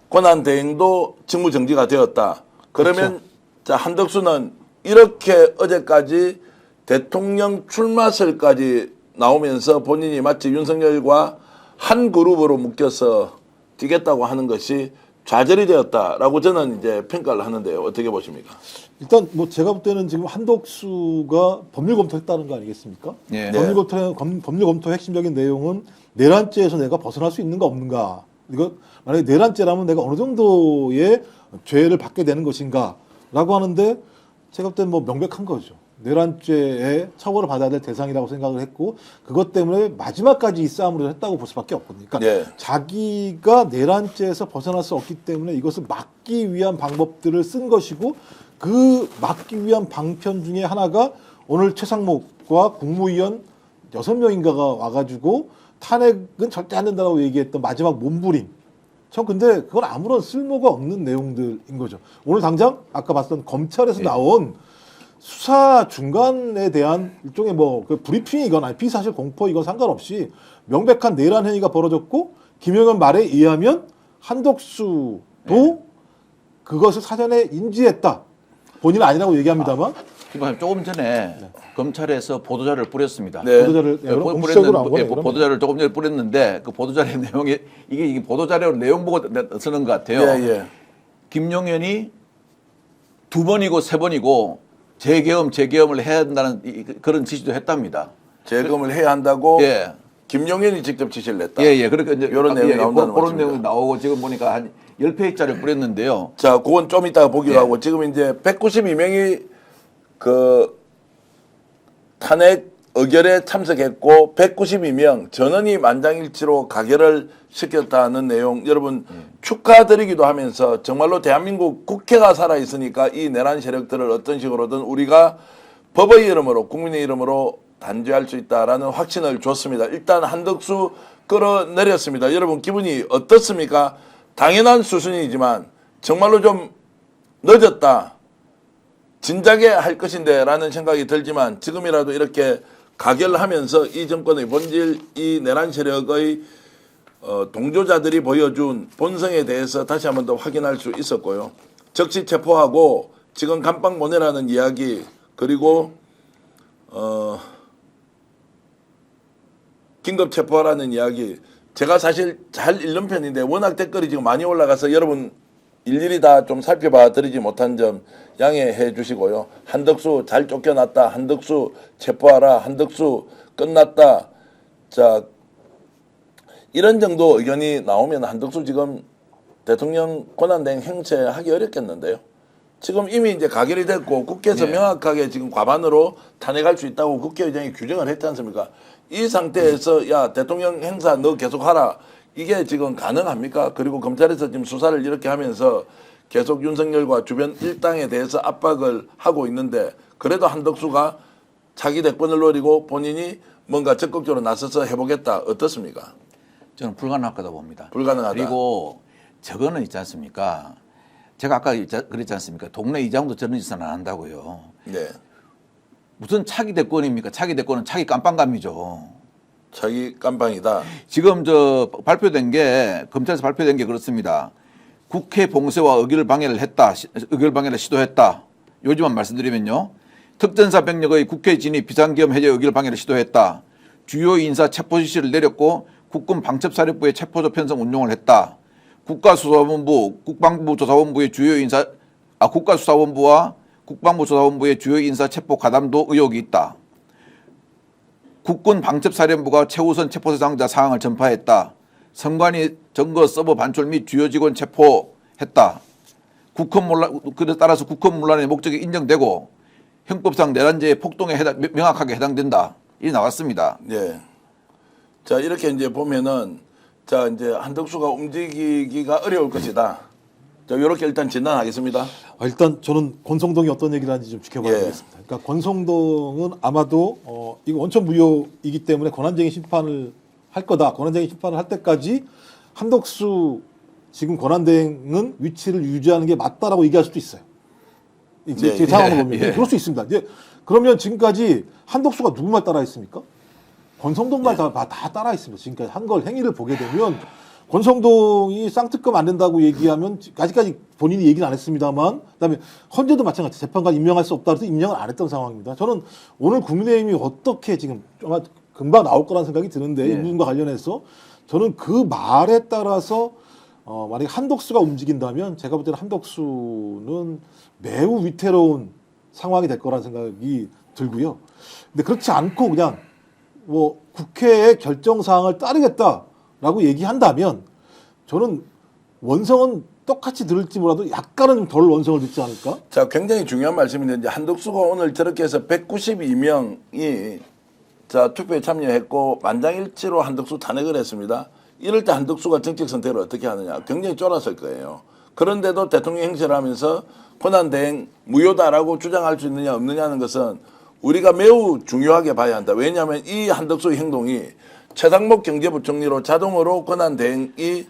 권한대행도 직무 정지가 되었다. 그러면 자, 한덕수는 이렇게 어제까지 대통령 출마설까지 나오면서 본인이 마치 윤석열과 한 그룹으로 묶여서 뛰겠다고 하는 것이 좌절이 되었다라고 저는 이제 평가를 하는데요. 어떻게 보십니까? 일단 뭐 제가 볼 때는 지금 한덕수가 법률 검토했다는 거 아니겠습니까? 예. 법률 검토의 핵심적인 내용은 내란죄에서 내가 벗어날 수 있는가 없는가. 이거 만약에 내란죄라면 내가 어느 정도의 죄를 받게 되는 것인가라고 하는데 제가 볼 때는 뭐 명백한 거죠. 내란죄에 처벌을 받아야 될 대상이라고 생각을 했고 그것 때문에 마지막까지 이 싸움을 했다고 볼 수밖에 없거든요. 그러니까 네. 자기가 내란죄에서 벗어날 수 없기 때문에 이것을 막기 위한 방법들을 쓴 것이고 그 막기 위한 방편 중에 하나가 오늘 최상목과 국무위원 6명인가가 와가지고 탄핵은 절대 안 된다고 얘기했던 마지막 몸부림. 전 근데 그건 아무런 쓸모가 없는 내용들인 거죠. 오늘 당장 아까 봤던 검찰에서 나온 수사 중간에 대한 일종의 뭐 그 브리핑이거나 피사실 공포 이건 상관없이 명백한 내란 행위가 벌어졌고 김영현 말에 의하면 한덕수도 그것을 사전에 인지했다. 본인은 아니라고 얘기합니다만 김 조금 전에 검찰에서 보도자료를 뿌렸습니다. 네. 보도자를 공식적으로 나온 거네요. 그러면. 보도자료를 조금 전에 뿌렸는데 그 보도자료 내용이 이게 보도자료 내용 보고 쓰는 것 같아요. 예. 김용현이 2번이고 3번이고 재계엄을 해야 한다는 그런 지시도 했답니다. 재검을 해야 한다고 예. 김용현이 직접 지시를 냈다. 예. 그러니까 이제 이런 내용이 나온다는 그런 것입니다. 내용이 나오고 지금 보니까 한 10페이지짜리를 뿌렸는데요. 자, 그건 좀 이따가 보기로 예. 하고 지금 이제 192명이 그 탄핵 의결에 참석했고 192명 전원이 만장일치로 가결을 시켰다는 내용 여러분 축하드리기도 하면서 정말로 대한민국 국회가 살아있으니까 이 내란 세력들을 어떤 식으로든 우리가 법의 이름으로 국민의 이름으로 단죄할 수 있다라는 확신을 줬습니다. 일단 한덕수 끌어내렸습니다. 여러분 기분이 어떻습니까? 당연한 수순이지만 정말로 좀 늦었다. 진작에 할 것인데 라는 생각이 들지만 지금이라도 이렇게 가결하면서 이 정권의 본질, 이 내란 세력의 동조자들이 보여준 본성에 대해서 다시 한 번 더 확인할 수 있었고요. 즉시 체포하고 지금 감방 보내라는 이야기 그리고 긴급 체포하라는 이야기 제가 사실 잘 읽는 편인데 워낙 댓글이 지금 많이 올라가서 여러분 일일이 다 좀 살펴봐 드리지 못한 점 양해해 주시고요. 한덕수 잘 쫓겨났다. 한덕수 체포하라. 한덕수 끝났다. 자, 이런 정도 의견이 나오면 한덕수 지금 대통령 권한대행 행체하기 어렵겠는데요. 지금 이미 이제 가결이 됐고 국회에서 명확하게 지금 과반으로 탄핵할 수 있다고 국회의장이 규정을 했지 않습니까? 이 상태에서 야 대통령 행사 너 계속하라. 이게 지금 가능합니까? 그리고 검찰에서 지금 수사를 이렇게 하면서 계속 윤석열과 주변 일당에 대해서 압박을 하고 있는데 그래도 한덕수가 차기 대권을 노리고 본인이 뭔가 적극적으로 나서서 해보겠다. 어떻습니까? 저는 불가능할 거다 봅니다. 불가능하다. 그리고 저거는 있지 않습니까? 제가 아까 그랬지 않습니까? 동네 이장도 저런 짓은 안 한다고요. 네. 무슨 차기 대권입니까? 차기 대권은 차기 깜빵감이죠. 자기 깜빵이다. 지금 저 발표된 게 검찰에서 발표된 게 그렇습니다. 국회 봉쇄와 의결 방해를 했다. 의결 방해를 시도했다. 요즘만 말씀드리면요. 특전사 병력의 국회 진입 비상계엄 해제 의결 방해를 시도했다. 주요 인사 체포 지시를 내렸고 국군 방첩사령부의 체포조 편성 운용을 했다. 국가수사본부, 국방부 조사본부의 주요 인사 국가수사본부와 국방부 조사본부의 주요 인사 체포 가담도 의혹이 있다. 국군 방첩사령부가 최우선 체포 대상자 사항을 전파했다. 선관위 증거 서버 반출 및 주요 직원 체포했다. 그에 따라서 국헌문란의 목적이 인정되고 형법상 내란죄의 폭동에 명확하게 해당된다. 이 나왔습니다. 네. 자 이렇게 이제 보면은 자 이제 한덕수가 움직이기가 어려울 것이다. 자 이렇게 일단 진단하겠습니다. 일단 저는 권성동이 어떤 얘기를 하는지 좀 지켜봐야 예. 되겠습니다. 그러니까 권성동은 아마도 이거 원천 무효이기 때문에 권한쟁의 심판을 할 거다. 권한쟁의 심판을 할 때까지 한덕수 지금 권한대행은 위치를 유지하는 게 맞다라고 얘기할 수도 있어요. 이제 예, 상황을 예, 보면 예. 그럴 수 있습니다. 이제 그러면 지금까지 한덕수가 누구만 따라했습니까? 권성동만 다 따라했습니다. 지금까지 한 걸 행위를 보게 되면 권성동이 쌍특검 안 된다고 얘기하면 아직까지 본인이 얘기는 안 했습니다만 그다음에 헌재도 마찬가지 재판관 임명할 수 없다 해서 임명을 안 했던 상황입니다. 저는 오늘 국민의힘이 어떻게 지금 아마 금방 나올 거라는 생각이 드는데 이 부분과 관련해서 저는 그 말에 따라서 만약에 한덕수가 움직인다면 제가 볼 때는 한덕수는 매우 위태로운 상황이 될 거라는 생각이 들고요. 근데 그렇지 않고 그냥 뭐 국회의 결정 사항을 따르겠다라고 얘기한다면 저는 원성은 똑같이 들을지 몰라도 약간은 좀 덜 원성을 듣지 않을까? 자, 굉장히 중요한 말씀인데 이제 한덕수가 오늘 저렇게 해서 192명이 자 투표에 참여했고 만장일치로 한덕수 탄핵을 했습니다. 이럴 때 한덕수가 정책 선택을 어떻게 하느냐 굉장히 쫄았을 거예요. 그런데도 대통령 행세를 하면서 권한대행 무효다라고 주장할 수 있느냐 없느냐는 것은 우리가 매우 중요하게 봐야 한다. 왜냐하면 이 한덕수의 행동이 최상목 경제부총리로 자동으로 권한대행이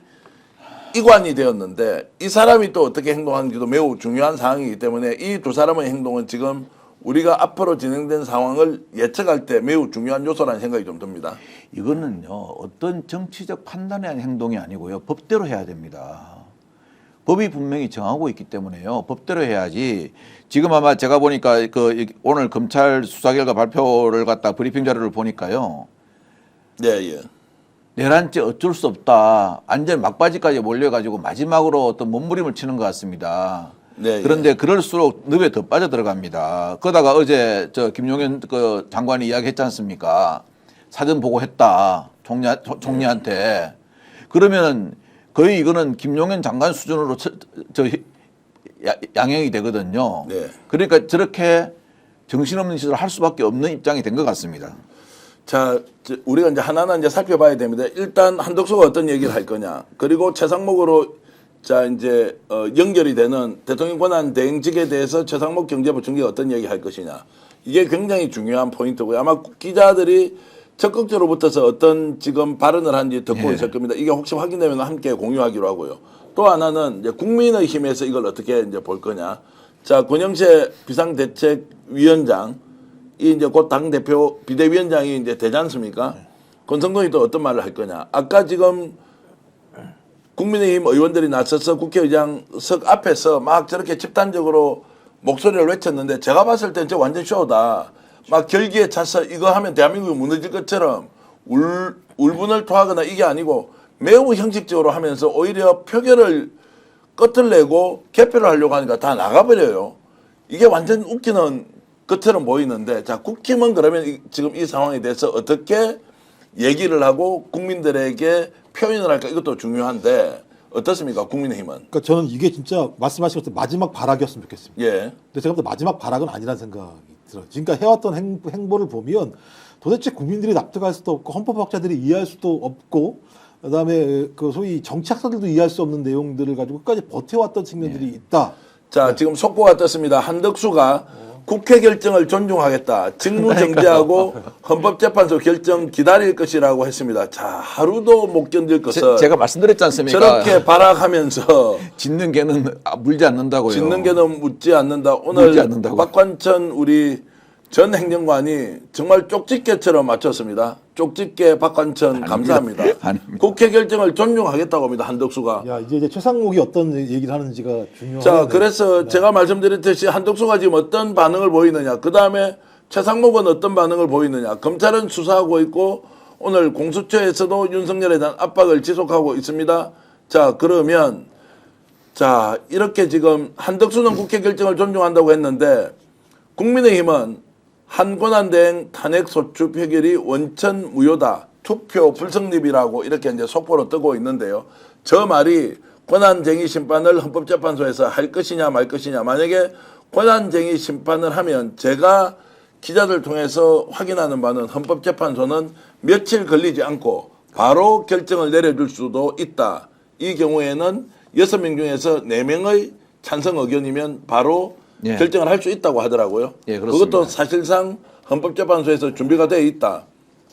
이관이 되었는데 이 사람이 또 어떻게 행동하는지도 매우 중요한 상황이기 때문에 이 두 사람의 행동은 지금 우리가 앞으로 진행된 상황을 예측할 때 매우 중요한 요소라는 생각이 좀 듭니다. 이거는요 어떤 정치적 판단의 행동이 아니고요 법대로 해야 됩니다. 법이 분명히 정하고 있기 때문에요 법대로 해야지. 지금 아마 제가 보니까 그 오늘 검찰 수사 결과 발표를 갖다 브리핑 자료를 보니까요 네, 예. 내란죄 어쩔 수 없다. 완전 막바지까지 몰려가지고 마지막으로 어떤 몸부림을 치는 것 같습니다. 네, 그런데 예. 그럴수록 늪에 더 빠져 들어갑니다. 그러다가 어제 저 김용현 그 장관이 이야기했지 않습니까? 사전 보고했다 총리한테. 그러면 거의 이거는 김용현 장관 수준으로 양형이 되거든요. 네. 그러니까 저렇게 정신없는 짓을 할 수밖에 없는 입장이 된 것 같습니다. 자, 우리가 이제 하나하나 이제 살펴봐야 됩니다. 일단 한덕수가 어떤 얘기를 할 거냐. 그리고 최상목으로 자, 이제, 연결이 되는 대통령 권한 대행직에 대해서 최상목 경제부총리가 어떤 얘기 할 것이냐. 이게 굉장히 중요한 포인트고요. 아마 기자들이 적극적으로 붙어서 어떤 지금 발언을 한지 듣고 예. 있을 겁니다. 이게 혹시 확인되면 함께 공유하기로 하고요. 또 하나는 이제 국민의힘에서 이걸 어떻게 이제 볼 거냐. 자, 권영세 비상대책위원장, 이 이제 곧 당대표 비대위원장이 이제 되지 않습니까? 권성동이 또 어떤 말을 할 거냐. 아까 지금 국민의힘 의원들이 나서서 국회의장석 앞에서 막 저렇게 집단적으로 목소리를 외쳤는데 제가 봤을 땐 저 완전 쇼다. 막 결기에 차서 이거 하면 대한민국이 무너질 것처럼 울분을 토하거나 이게 아니고 매우 형식적으로 하면서 오히려 표결을 끝을 내고 개표를 하려고 하니까 다 나가버려요. 이게 완전 웃기는 것처럼 보이는데 자 국힘은 그러면 지금 이 상황에 대해서 어떻게 얘기를 하고 국민들에게 표현을 할까 이것도 중요한데 어떻습니까 국민의힘은? 그러니까 저는 이게 진짜 말씀하신 것처럼 마지막 발악이었으면 좋겠습니다. 예. 근데 제가 볼 때 마지막 발악은 아니라는 생각이 들어요. 지금까지 해왔던 행보를 보면 도대체 국민들이 납득할 수도 없고 헌법학자들이 이해할 수도 없고 그다음에 그 소위 정치학자들도 이해할 수 없는 내용들을 가지고 끝까지 버텨왔던 측면들이 있다. 자 지금 속보가 떴습니다. 한덕수가 국회 결정을 존중하겠다. 직무정지하고 헌법재판소 결정 기다릴 것이라고 했습니다. 자 하루도 못 견딜 것을 제가 말씀드렸지 않습니까? 저렇게 발악하면서 짖는 개는 물지 않는다고요. 짖는 개는 묻지 않는다. 오늘 묻지 않는다고. 박관천 우리 전 행정관이 정말 쪽집게처럼 맞췄습니다. 쪽집게 박관천 감사합니다. 아닙니다. 국회 결정을 존중하겠다고 합니다. 한덕수가. 야 이제 최상목이 어떤 얘기를 하는지가 중요해요. 자, 그래서 제가 말씀드렸듯이 한덕수가 지금 어떤 반응을 보이느냐. 그 다음에 최상목은 어떤 반응을 보이느냐. 검찰은 수사하고 있고 오늘 공수처에서도 윤석열에 대한 압박을 지속하고 있습니다. 자, 그러면 자, 이렇게 지금 한덕수는 국회 결정을 존중한다고 했는데 국민의힘은 한권한대행 탄핵소추 표결이 원천 무효다. 투표 불성립이라고 이렇게 이제 속보로 뜨고 있는데요. 저 말이 권한쟁의 심판을 헌법재판소에서 할 것이냐 말 것이냐. 만약에 권한쟁의 심판을 하면 제가 기자들 통해서 확인하는 바는 헌법재판소는 며칠 걸리지 않고 바로 결정을 내려줄 수도 있다. 이 경우에는 6명 중에서 4명의 찬성 의견이면 바로 예. 결정을 할 수 있다고 하더라고요. 예, 그렇습니다. 그것도 사실상 헌법재판소에서 준비가 되어 있다.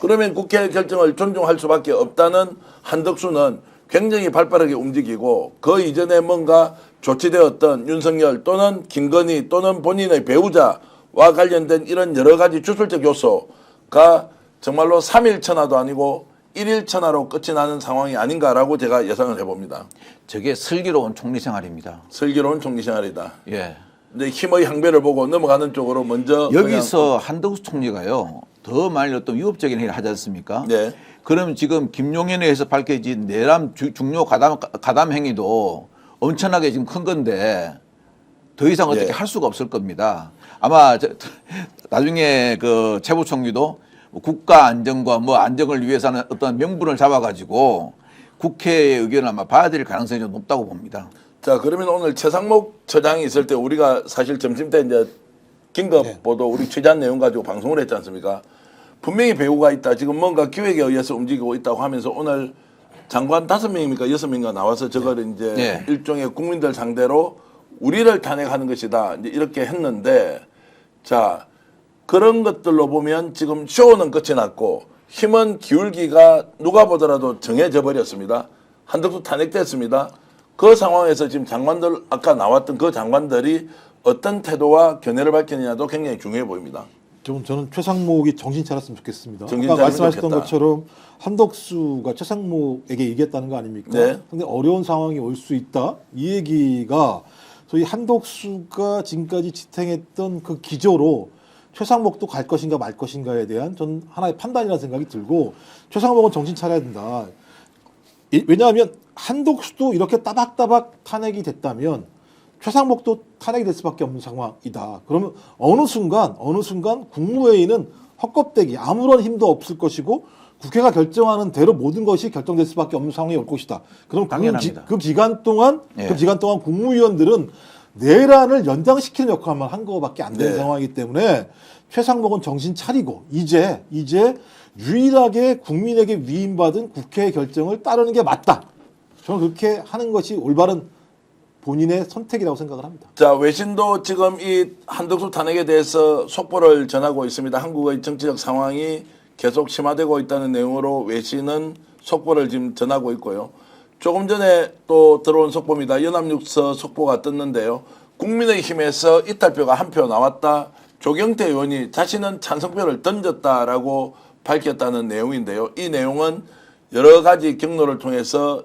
그러면 국회 결정을 존중할 수밖에 없다는 한덕수는 굉장히 발빠르게 움직이고 그 이전에 뭔가 조치되었던 윤석열 또는 김건희 또는 본인의 배우자와 관련된 이런 여러 가지 주술적 요소가 정말로 3일 천하도 아니고 1일 천하로 끝이 나는 상황이 아닌가라고 제가 예상을 해봅니다. 저게 슬기로운 총리 생활입니다. 슬기로운 총리 생활이다. 예. 근데 힘의 향배를 보고 넘어가는 쪽으로 먼저 여기서 한덕수 총리가요, 더 많이 어떤 위협적인 행위를 하지 않습니까? 네. 그럼 지금 김용현에서 밝혀진 내란 중요 가담 행위도 엄청나게 지금 큰 건데 더 이상 어떻게 네. 할 수가 없을 겁니다. 아마 나중에 그 최 부총리도 국가 안정과 뭐 안정을 위해서는 어떤 명분을 잡아가지고 국회의 의견을 아마 봐야 될 가능성이 좀 높다고 봅니다. 자, 그러면 오늘 최상목 처장이 있을 때 우리가 사실 점심 때 이제 긴급 보도 우리 취재한 내용 가지고 방송을 했지 않습니까? 분명히 배우가 있다. 지금 뭔가 기획에 의해서 움직이고 있다고 하면서 오늘 장관 5명입니까? 6명인가 나와서 저걸 이제 네. 일종의 국민들 상대로 우리를 탄핵하는 것이다. 이제 이렇게 했는데 자, 그런 것들로 보면 지금 쇼는 끝이 났고 힘은 기울기가 누가 보더라도 정해져 버렸습니다. 한덕수 탄핵됐습니다. 그 상황에서 지금 장관들 아까 나왔던 그 장관들이 어떤 태도와 견해를 밝히느냐도 굉장히 중요해 보입니다. 저는 최상목이 정신 차렸으면 좋겠습니다. 정신 아까 차리면 말씀하셨던 좋겠다. 것처럼 한덕수가 최상목에게 얘기했다는 거 아닙니까? 네. 근데 어려운 상황이 올 수 있다. 이 얘기가 소위 한덕수가 지금까지 지탱했던 그 기조로 최상목도 갈 것인가 말 것인가에 대한 전 하나의 판단이라는 생각이 들고 최상목은 정신 차려야 된다. 왜냐하면 한덕수도 이렇게 따박따박 탄핵이 됐다면 최상목도 탄핵이 될 수밖에 없는 상황이다. 그러면 어느 순간 국무회의는 헛껍데기 아무런 힘도 없을 것이고 국회가 결정하는 대로 모든 것이 결정될 수밖에 없는 상황이 올 것이다. 그럼 당연합니다. 그 기간 동안 예. 그 기간 동안 국무위원들은 내란을 연장시키는 역할만 한 거밖에 안 되는 네. 상황이기 때문에 최상목은 정신 차리고 이제 유일하게 국민에게 위임받은 국회의 결정을 따르는 게 맞다. 저는 그렇게 하는 것이 올바른 본인의 선택이라고 생각을 합니다. 자, 외신도 지금 이 한덕수 탄핵에 대해서 속보를 전하고 있습니다. 한국의 정치적 상황이 계속 심화되고 있다는 내용으로 외신은 속보를 지금 전하고 있고요. 조금 전에 또 들어온 속보입니다. 연합뉴스 속보가 떴는데요. 국민의힘에서 이탈표가 한 표 나왔다. 조경태 의원이 자신은 찬성표를 던졌다라고 밝혔다는 내용인데요. 이 내용은 여러 경로를 통해서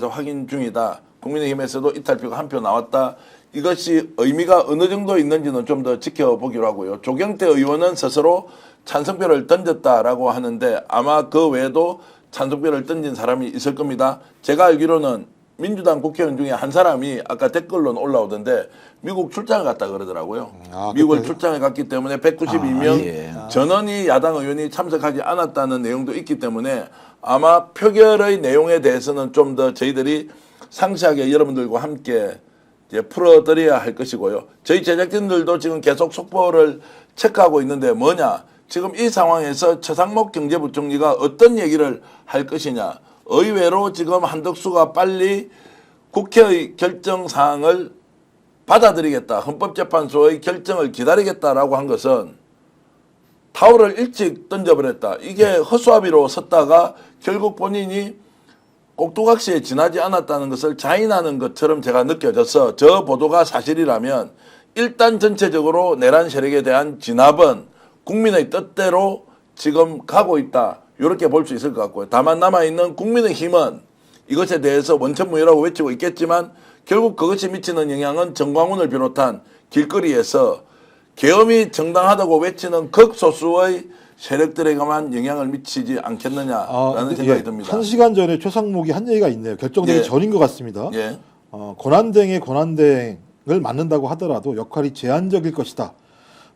확인 중이다. 국민의힘에서도 이탈표가 한 표 나왔다. 이것이 의미가 어느 정도 있는지는 좀 더 지켜보기로 하고요. 조경태 의원은 스스로 찬성표를 던졌다라고 하는데 아마 그 외에도 찬성표를 던진 사람이 있을 겁니다. 제가 알기로는 민주당 국회의원 중에 한 사람이 아까 댓글로 올라오던데 미국 출장을 갔다 그러더라고요. 미국을 그때요? 출장에 갔기 때문에 192명 예. 전원이 야당 의원이 참석하지 않았다는 내용도 있기 때문에 아마 표결의 내용에 대해서는 좀 더 저희들이 상세하게 여러분들과 함께 이제 풀어드려야 할 것이고요. 저희 제작진들도 지금 계속 속보를 체크하고 있는데 뭐냐. 지금 이 상황에서 최상목 경제부총리가 어떤 얘기를 할 것이냐. 의외로 지금 한덕수가 빨리 국회의 결정사항을 받아들이겠다. 헌법재판소의 결정을 기다리겠다라고 한 것은 타올을 일찍 던져버렸다. 이게 허수아비로 섰다가 결국 본인이 꼭두각시에 지나지 않았다는 것을 자인하는 것처럼 제가 느껴져서 저 보도가 사실이라면 일단 전체적으로 내란 세력에 대한 진압은 국민의 뜻대로 지금 가고 있다. 이렇게 볼 수 있을 것 같고요. 다만 남아있는 국민의힘은 이것에 대해서 원천무효라고 외치고 있겠지만 결국 그것이 미치는 영향은 정광훈을 비롯한 길거리에서 계엄이 정당하다고 외치는 극소수의 세력들에게만 영향을 미치지 않겠느냐라는 생각이 듭니다. 1시간 전에 최상목이 한 얘기가 있네요. 결정되기 예. 전인 것 같습니다. 예. 권한대행의 권한대행을 맡는다고 하더라도 역할이 제한적일 것이다.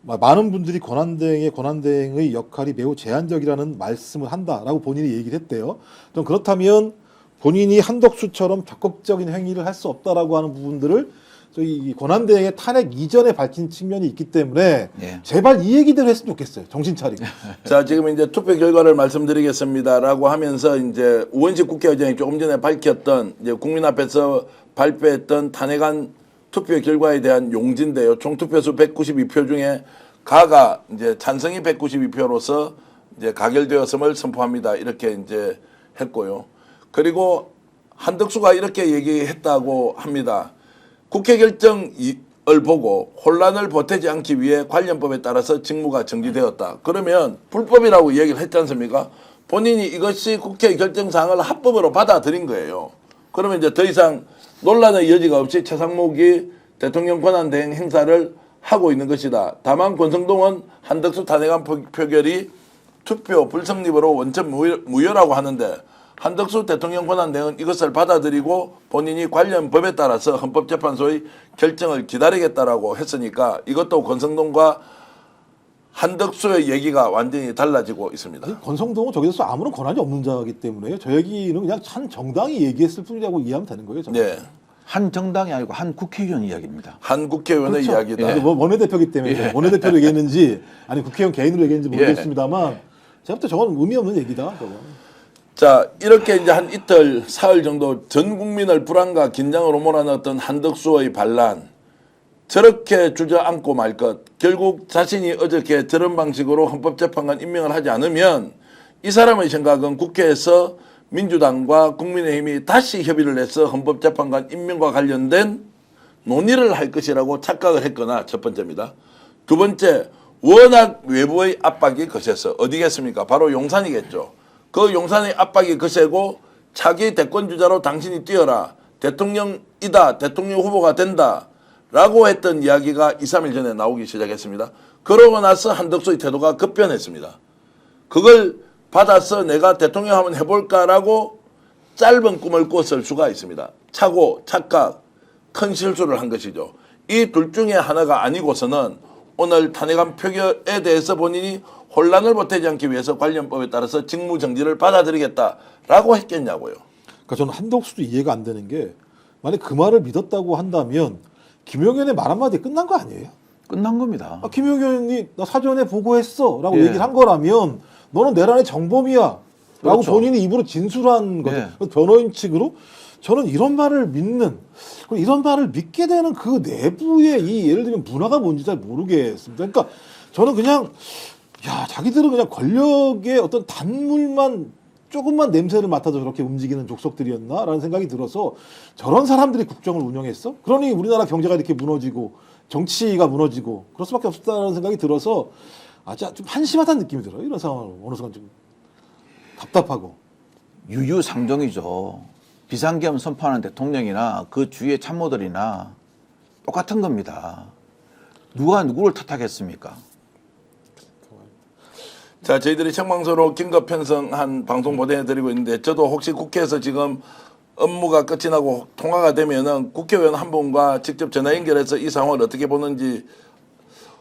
많은 분들이 권한대행의 역할이 매우 제한적이라는 말씀을 한다라고 본인이 얘기를 했대요. 좀 그렇다면 본인이 한덕수처럼 적극적인 행위를 할 수 없다라고 하는 부분들을 저희 권한대행의 탄핵 이전에 밝힌 측면이 있기 때문에 예. 제발 이 얘기대로 했으면 좋겠어요. 정신 차리고. 자, 지금 이제 투표 결과를 말씀드리겠습니다라고 하면서 이제 우원식 국회의장이 조금 전에 밝혔던 이제 국민 앞에서 발표했던 탄핵안 투표 결과에 대한 용지인데요. 총 투표수 192표 중에 가가 이제 찬성이 192표로서 이제 가결되었음을 선포합니다. 이렇게 이제 했고요. 그리고 한덕수가 이렇게 얘기했다고 합니다. 국회 결정을 보고 혼란을 보태지 않기 위해 관련법에 따라서 직무가 정지되었다. 그러면 불법이라고 얘기를 했지 않습니까? 본인이 이것이 국회 결정사항을 합법으로 받아들인 거예요. 그러면 이제 더 이상 논란의 여지가 없이 최상목이 대통령 권한대행 행사를 하고 있는 것이다. 다만 권성동은 한덕수 탄핵안 표결이 투표 불성립으로 원천 무효라고 하는데 한덕수 대통령 권한대행은 이것을 받아들이고 본인이 관련 법에 따라서 헌법재판소의 결정을 기다리겠다라고 했으니까 이것도 권성동과 한덕수의 얘기가 완전히 달라지고 있습니다. 권성동은 저기서 아무런 권한이 없는 자이기 때문에 저 얘기는 그냥 한 정당이 얘기했을 뿐이라고 이해하면 되는 거예요. 저는. 네. 한 정당이 아니고 한 국회의원 이야기입니다. 한 국회의원의 그렇죠. 이야기다. 뭐 원내대표기 때문에 원내대표로 얘기했는지 아니 국회의원 개인으로 얘기했는지 모르겠습니다만 제가 볼 때 저건 의미 없는 얘기다. 저건. 자, 이렇게 이제 한 이틀, 사흘 정도 전 국민을 불안과 긴장으로 몰아넣었던 한덕수의 반란. 저렇게 주저앉고 말 것. 결국 자신이 어저께 저런 방식으로 헌법재판관 임명을 하지 않으면 이 사람의 생각은 국회에서 민주당과 국민의힘이 다시 협의를 해서 헌법재판관 임명과 관련된 논의를 할 것이라고 착각을 했거나 첫 번째입니다. 두 번째, 워낙 외부의 압박이 거세서 어디겠습니까? 바로 용산이겠죠. 그 용산의 압박이 거세고 차기 대권주자로 당신이 뛰어라. 대통령이다. 대통령 후보가 된다. 라고 했던 이야기가 2, 3일 전에 나오기 시작했습니다. 그러고 나서 한덕수의 태도가 급변했습니다. 그걸 받아서 내가 대통령 한번 해볼까라고 짧은 꿈을 꿨을 수가 있습니다. 착오, 착각, 큰 실수를 한 것이죠. 이 둘 중에 하나가 아니고서는 오늘 탄핵안 표결에 대해서 본인이 혼란을 보태지 않기 위해서 관련법에 따라서 직무정지를 받아들이겠다라고 했겠냐고요. 그러니까 저는 한덕수도 이해가 안 되는 게 만약 그 말을 믿었다고 한다면 김용현의 말 한마디에 끝난 거 아니에요? 끝난 겁니다. 아, 김용현이 나 사전에 보고했어 라고 예. 얘기를 한 거라면 너는 내란의 정범이야 라고 그렇죠. 본인이 입으로 진술한 거죠. 예. 그래서 변호인 측으로 저는 이런 말을 믿는 그리고 이런 말을 믿게 되는 그 내부의 이 예를 들면 문화가 뭔지 잘 모르겠습니다. 그러니까 저는 그냥 야 자기들은 그냥 권력의 어떤 단물만 조금만 냄새를 맡아서 저렇게 움직이는 족속들이었나라는 생각이 들어서 저런 사람들이 국정을 운영했어? 그러니 우리나라 경제가 이렇게 무너지고 정치가 무너지고 그럴 수밖에 없었다는 생각이 들어서 아주 좀 한심하다는 느낌이 들어요. 이런 상황으로 어느 순간 좀 답답하고. 유유상종이죠. 비상계엄 선포하는 대통령이나 그 주위의 참모들이나 똑같은 겁니다. 누가 누구를 탓하겠습니까? 자, 저희들이 생방송으로 긴급 편성한 방송 보내드리고 있는데 저도 혹시 국회에서 지금 업무가 끝이 나고 통화가 되면은 국회의원 한 분과 직접 전화 연결해서 이 상황을 어떻게 보는지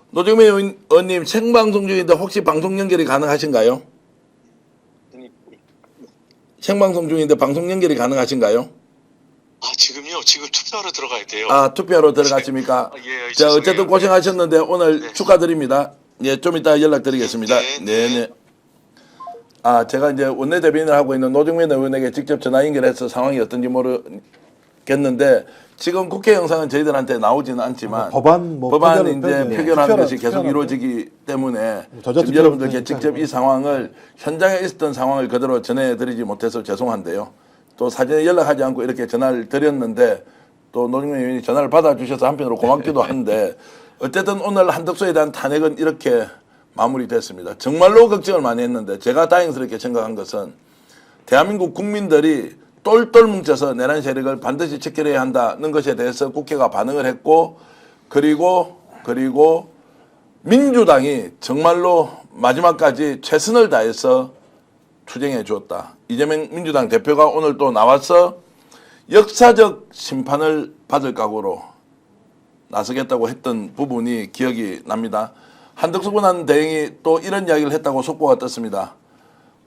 노정민 의원님 생방송 중인데 혹시 방송 연결이 가능하신가요? 생방송 중인데 방송 연결이 가능하신가요? 아, 지금요? 지금 투표하러 들어가야 돼요. 아, 투표하러 들어가십니까? 아, 예, 자, 죄송해요. 어쨌든 고생하셨는데 오늘 네. 축하드립니다. 예, 좀 이따 연락드리겠습니다. 네, 네, 네. 네. 아, 제가 이제 원내대변인을 하고 있는 노정민 의원에게 직접 전화 연결해서 상황이 어떤지 모르겠는데 지금 국회 영상은 저희들한테 나오지는 않지만 법안 뭐 법안 표결을 이제 표결하는 것이 투표하는 계속 거. 이루어지기 때문에 저자투표 지금 여러분들께 그러니까 직접 이 상황을 현장에 있었던 상황을 그대로 전해드리지 못해서 죄송한데요. 또 사전에 연락하지 않고 이렇게 전화를 드렸는데 또 노정민 의원이 전화를 받아주셔서 한편으로 고맙기도 한데 어쨌든 오늘 한덕수에 대한 탄핵은 이렇게 마무리됐습니다. 정말로 걱정을 많이 했는데 제가 다행스럽게 생각한 것은 대한민국 국민들이 똘똘 뭉쳐서 내란 세력을 반드시 척결해야 한다는 것에 대해서 국회가 반응을 했고 그리고 민주당이 정말로 마지막까지 최선을 다해서 투쟁해 주었다. 이재명 민주당 대표가 오늘 또 나와서 역사적 심판을 받을 각오로 나서겠다고 했던 부분이 기억이 납니다. 한덕수 권한대행이 또 이런 이야기를 했다고 속보가 떴습니다.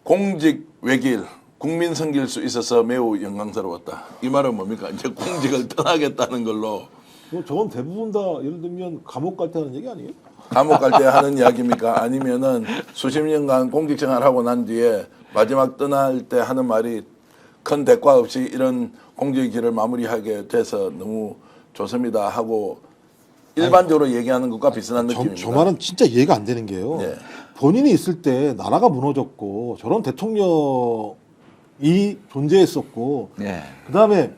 공직 외길, 국민 섬길 수 있어서 매우 영광스러웠다. 이 말은 뭡니까? 이제 공직을 떠나겠다는 걸로 뭐 저건 대부분 다 예를 들면 감옥 갈 때 하는 얘기 아니에요? 감옥 갈 때 하는 이야기입니까? 아니면은 수십 년간 공직 생활하고 난 뒤에 마지막 떠날 때 하는 말이 큰 대가 없이 이런 공직의 길을 마무리하게 돼서 너무 좋습니다 하고 일반적으로 얘기하는 것과 비슷한 느낌입니다. 저 말은 진짜 이해가 안 되는 게요. 네. 본인이 있을 때 나라가 무너졌고 저런 대통령이 존재했었고 네. 그다음에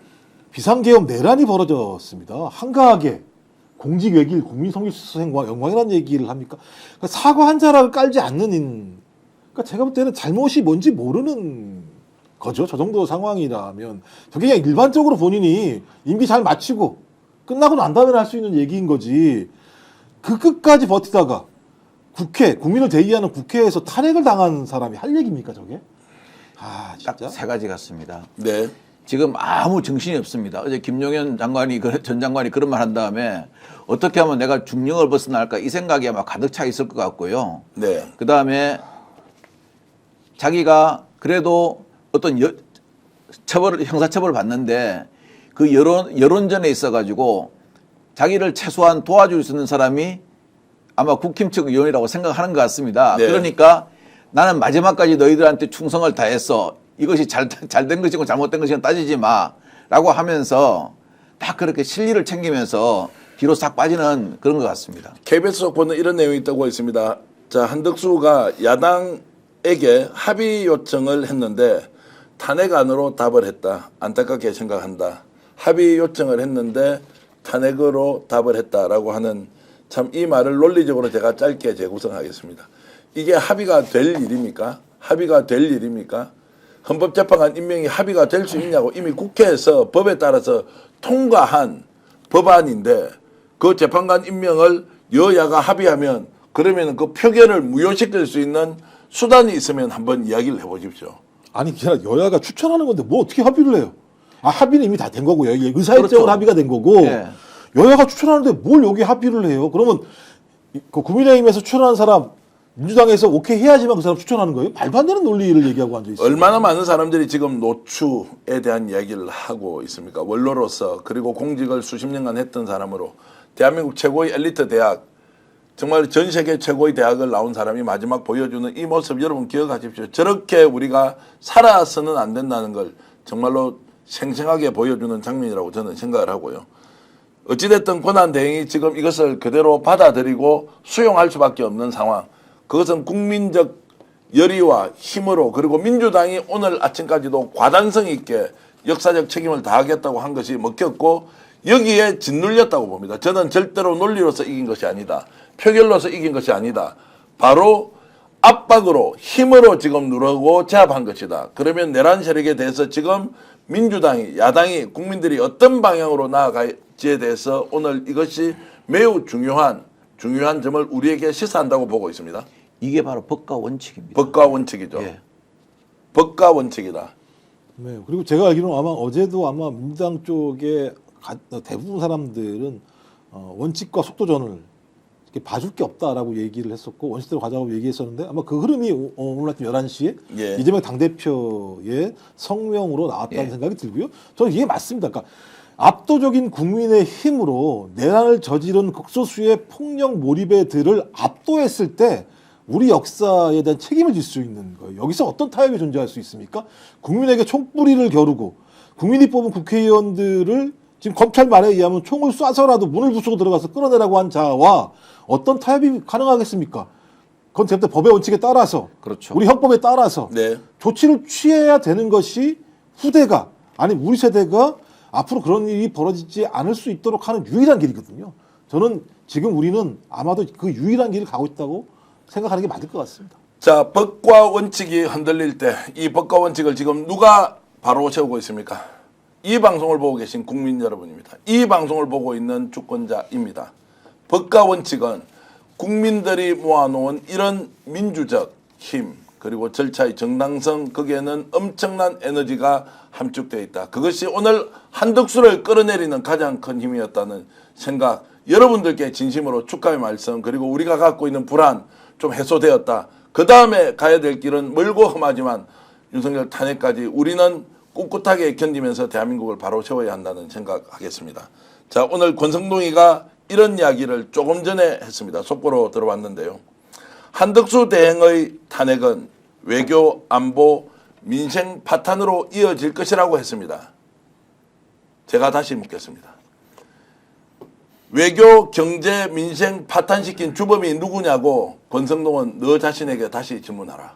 비상계엄 내란이 벌어졌습니다. 한가하게 공직 외길 국민 성실수행과 영광이라는 얘기를 합니까? 그러니까 사과 한 자락을 깔지 않는 그러니까 제가 볼 때는 잘못이 뭔지 모르는 거죠. 저 정도 상황이라면 저게 그냥 일반적으로 본인이 임기 잘 마치고 끝나고 난 다음에 할 수 있는 얘기인 거지. 그 끝까지 버티다가 국민을 대의하는 국회에서 탄핵을 당한 사람이 할 얘기입니까 저게? 아 딱 진짜. 세 가지 같습니다. 네. 지금 아무 정신이 없습니다. 어제 김용현 장관이 전 장관이 그런 말 한 다음에 어떻게 하면 내가 중령을 벗어날까 이 생각이 아마 가득 차 있을 것 같고요. 네. 그 다음에 자기가 그래도 어떤 형사처벌을 받는데 그 여론전에 있어가지고 자기를 최소한 도와줄 수 있는 사람이 아마 국힘 측 의원이라고 생각하는 것 같습니다. 네. 그러니까 나는 마지막까지 너희들한테 충성을 다했어. 이것이 잘된 것이고 잘못된 것이고 따지지 마라고 하면서 딱 그렇게 실리를 챙기면서 뒤로 싹 빠지는 그런 것 같습니다. KBS 속보는 이런 내용이 있다고 있습니다. 자, 한덕수가 야당에게 합의 요청을 했는데 탄핵안으로 답을 했다. 안타깝게 생각한다. 합의 요청을 했는데 탄핵으로 답을 했다라고 하는 참 이 말을 논리적으로 제가 짧게 재구성하겠습니다. 이게 합의가 될 일입니까? 합의가 될 일입니까? 헌법재판관 임명이 합의가 될 수 있냐고 이미 국회에서 법에 따라서 통과한 법안인데 그 재판관 임명을 여야가 합의하면 그러면 그 표결을 무효시킬 수 있는 수단이 있으면 한번 이야기를 해보십시오. 아니 그냥 여야가 추천하는 건데 뭐 어떻게 합의를 해요? 아 합의는 이미 다 된 거고요. 이게 의사일정은 그렇죠. 합의가 된 거고 네. 여야가 추천하는데 뭘 여기 합의를 해요? 그러면 그 국민의힘에서 추천한 사람 민주당에서 오케이 해야지만 그 사람 추천하는 거예요? 말도 안 되는 논리를 얘기하고 앉아 있어요. 얼마나 많은 사람들이 지금 노추에 대한 이야기를 하고 있습니까? 원로로서 그리고 공직을 수십 년간 했던 사람으로 대한민국 최고의 엘리트 대학 정말 전 세계 최고의 대학을 나온 사람이 마지막 보여주는 이 모습 여러분 기억하십시오. 저렇게 우리가 살아서는 안 된다는 걸 정말로 생생하게 보여주는 장면이라고 저는 생각을 하고요. 어찌됐든 권한대행이 지금 이것을 그대로 받아들이고 수용할 수밖에 없는 상황. 그것은 국민적 열의와 힘으로 그리고 민주당이 오늘 아침까지도 과단성 있게 역사적 책임을 다하겠다고 한 것이 먹혔고 여기에 짓눌렸다고 봅니다. 저는 절대로 논리로서 이긴 것이 아니다. 표결로서 이긴 것이 아니다. 바로 압박으로 힘으로 지금 누르고 제압한 것이다. 그러면 내란 세력에 대해서 지금 민주당이 야당이 국민들이 어떤 방향으로 나아갈지에 대해서 오늘 이것이 매우 중요한 점을 우리에게 시사한다고 보고 있습니다. 이게 바로 법과 원칙입니다. 법과 원칙이죠. 예. 법과 원칙이다. 네, 그리고 제가 알기로는 아마 어제도 아마 민주당 쪽에 대부분 사람들은 원칙과 속도전을 이렇게 봐줄 게 없다라고 얘기를 했었고 원칙대로 가자고 얘기했었는데 아마 그 흐름이 오늘 아침 11시에 예. 이재명 당대표의 성명으로 나왔다는 예. 생각이 들고요. 저는 이게 맞습니다. 그러니까 압도적인 국민의 힘으로 내란을 저지른 극소수의 폭력 몰입애들을 압도했을 때 우리 역사에 대한 책임을 질 수 있는 거예요. 여기서 어떤 타협이 존재할 수 있습니까? 국민에게 총뿌리를 겨루고 국민이 뽑은 국회의원들을 지금 검찰 말에 의하면 총을 쏴서라도 문을 부수고 들어가서 끌어내라고 한 자와 어떤 타협이 가능하겠습니까? 그건 제때 법의 원칙에 따라서 그렇죠. 우리 형법에 따라서 네. 조치를 취해야 되는 것이 후대가 아니 우리 세대가 앞으로 그런 일이 벌어지지 않을 수 있도록 하는 유일한 길이거든요. 저는 지금 우리는 아마도 그 유일한 길을 가고 있다고 생각하는 게 맞을 것 같습니다. 자, 법과 원칙이 흔들릴 때 이 법과 원칙을 지금 누가 바로 세우고 있습니까? 이 방송을 보고 계신 국민 여러분입니다. 이 방송을 보고 있는 주권자입니다. 법과 원칙은 국민들이 모아놓은 이런 민주적 힘 그리고 절차의 정당성 거기에는 엄청난 에너지가 함축되어 있다. 그것이 오늘 한덕수를 끌어내리는 가장 큰 힘이었다는 생각 여러분들께 진심으로 축하의 말씀 그리고 우리가 갖고 있는 불안 좀 해소되었다. 그 다음에 가야 될 길은 멀고 험하지만 윤석열 탄핵까지 우리는 꿋꿋하게 견디면서 대한민국을 바로 세워야 한다는 생각하겠습니다. 자, 오늘 권성동이가 이런 이야기를 조금 전에 했습니다. 속보로 들어왔는데요. 한덕수 대행의 탄핵은 외교, 안보, 민생 파탄으로 이어질 것이라고 했습니다. 제가 다시 묻겠습니다. 외교, 경제, 민생 파탄시킨 주범이 누구냐고 권성동은 너 자신에게 다시 질문하라.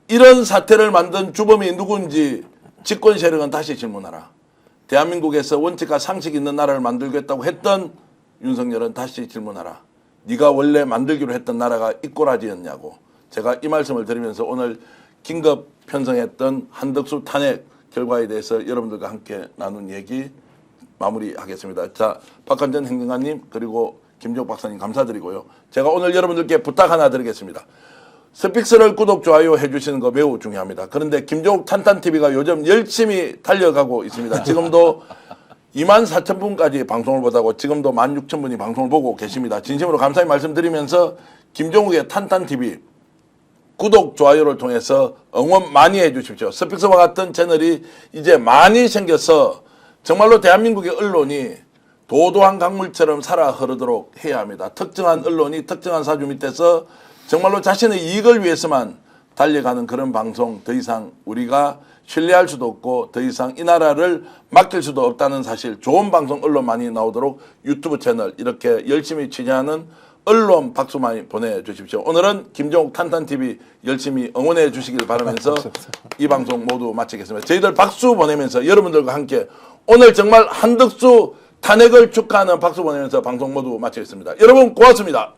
이런 사태를 만든 주범이 누군지 집권 세력은 다시 질문하라. 대한민국에서 원칙과 상식 있는 나라를 만들겠다고 했던 윤석열은 다시 질문하라. 네가 원래 만들기로 했던 나라가 이 꼬라지였냐고. 제가 이 말씀을 드리면서 오늘 긴급 편성했던 한덕수 탄핵 결과에 대해서 여러분들과 함께 나눈 얘기 마무리하겠습니다. 자, 박한전 행정관님 그리고 김종욱 박사님 감사드리고요. 제가 오늘 여러분들께 부탁 하나 드리겠습니다. 스픽스를 구독, 좋아요 해주시는 거 매우 중요합니다. 그런데 김종욱 탄탄TV가 요즘 열심히 달려가고 있습니다. 지금도 24,000분까지 방송을 보다고 지금도 16,000분이 방송을 보고 계십니다. 진심으로 감사의 말씀드리면서 김종욱의 탄탄TV 구독, 좋아요를 통해서 응원 많이 해주십시오. 스픽스와 같은 채널이 이제 많이 생겨서 정말로 대한민국의 언론이 도도한 강물처럼 살아 흐르도록 해야 합니다. 특정한 언론이 특정한 사주 밑에서 정말로 자신의 이익을 위해서만 달려가는 그런 방송 더 이상 우리가 신뢰할 수도 없고 더 이상 이 나라를 맡길 수도 없다는 사실, 좋은 방송 언론 많이 나오도록 유튜브 채널 이렇게 열심히 취재하는 언론 박수 많이 보내주십시오. 오늘은 김종욱 탄탄TV 열심히 응원해 주시길 바라면서 이 방송 모두 마치겠습니다. 저희들 박수 보내면서 여러분들과 함께 오늘 정말 한덕수 탄핵을 축하하는 박수 보내면서 방송 모두 마치겠습니다. 여러분 고맙습니다.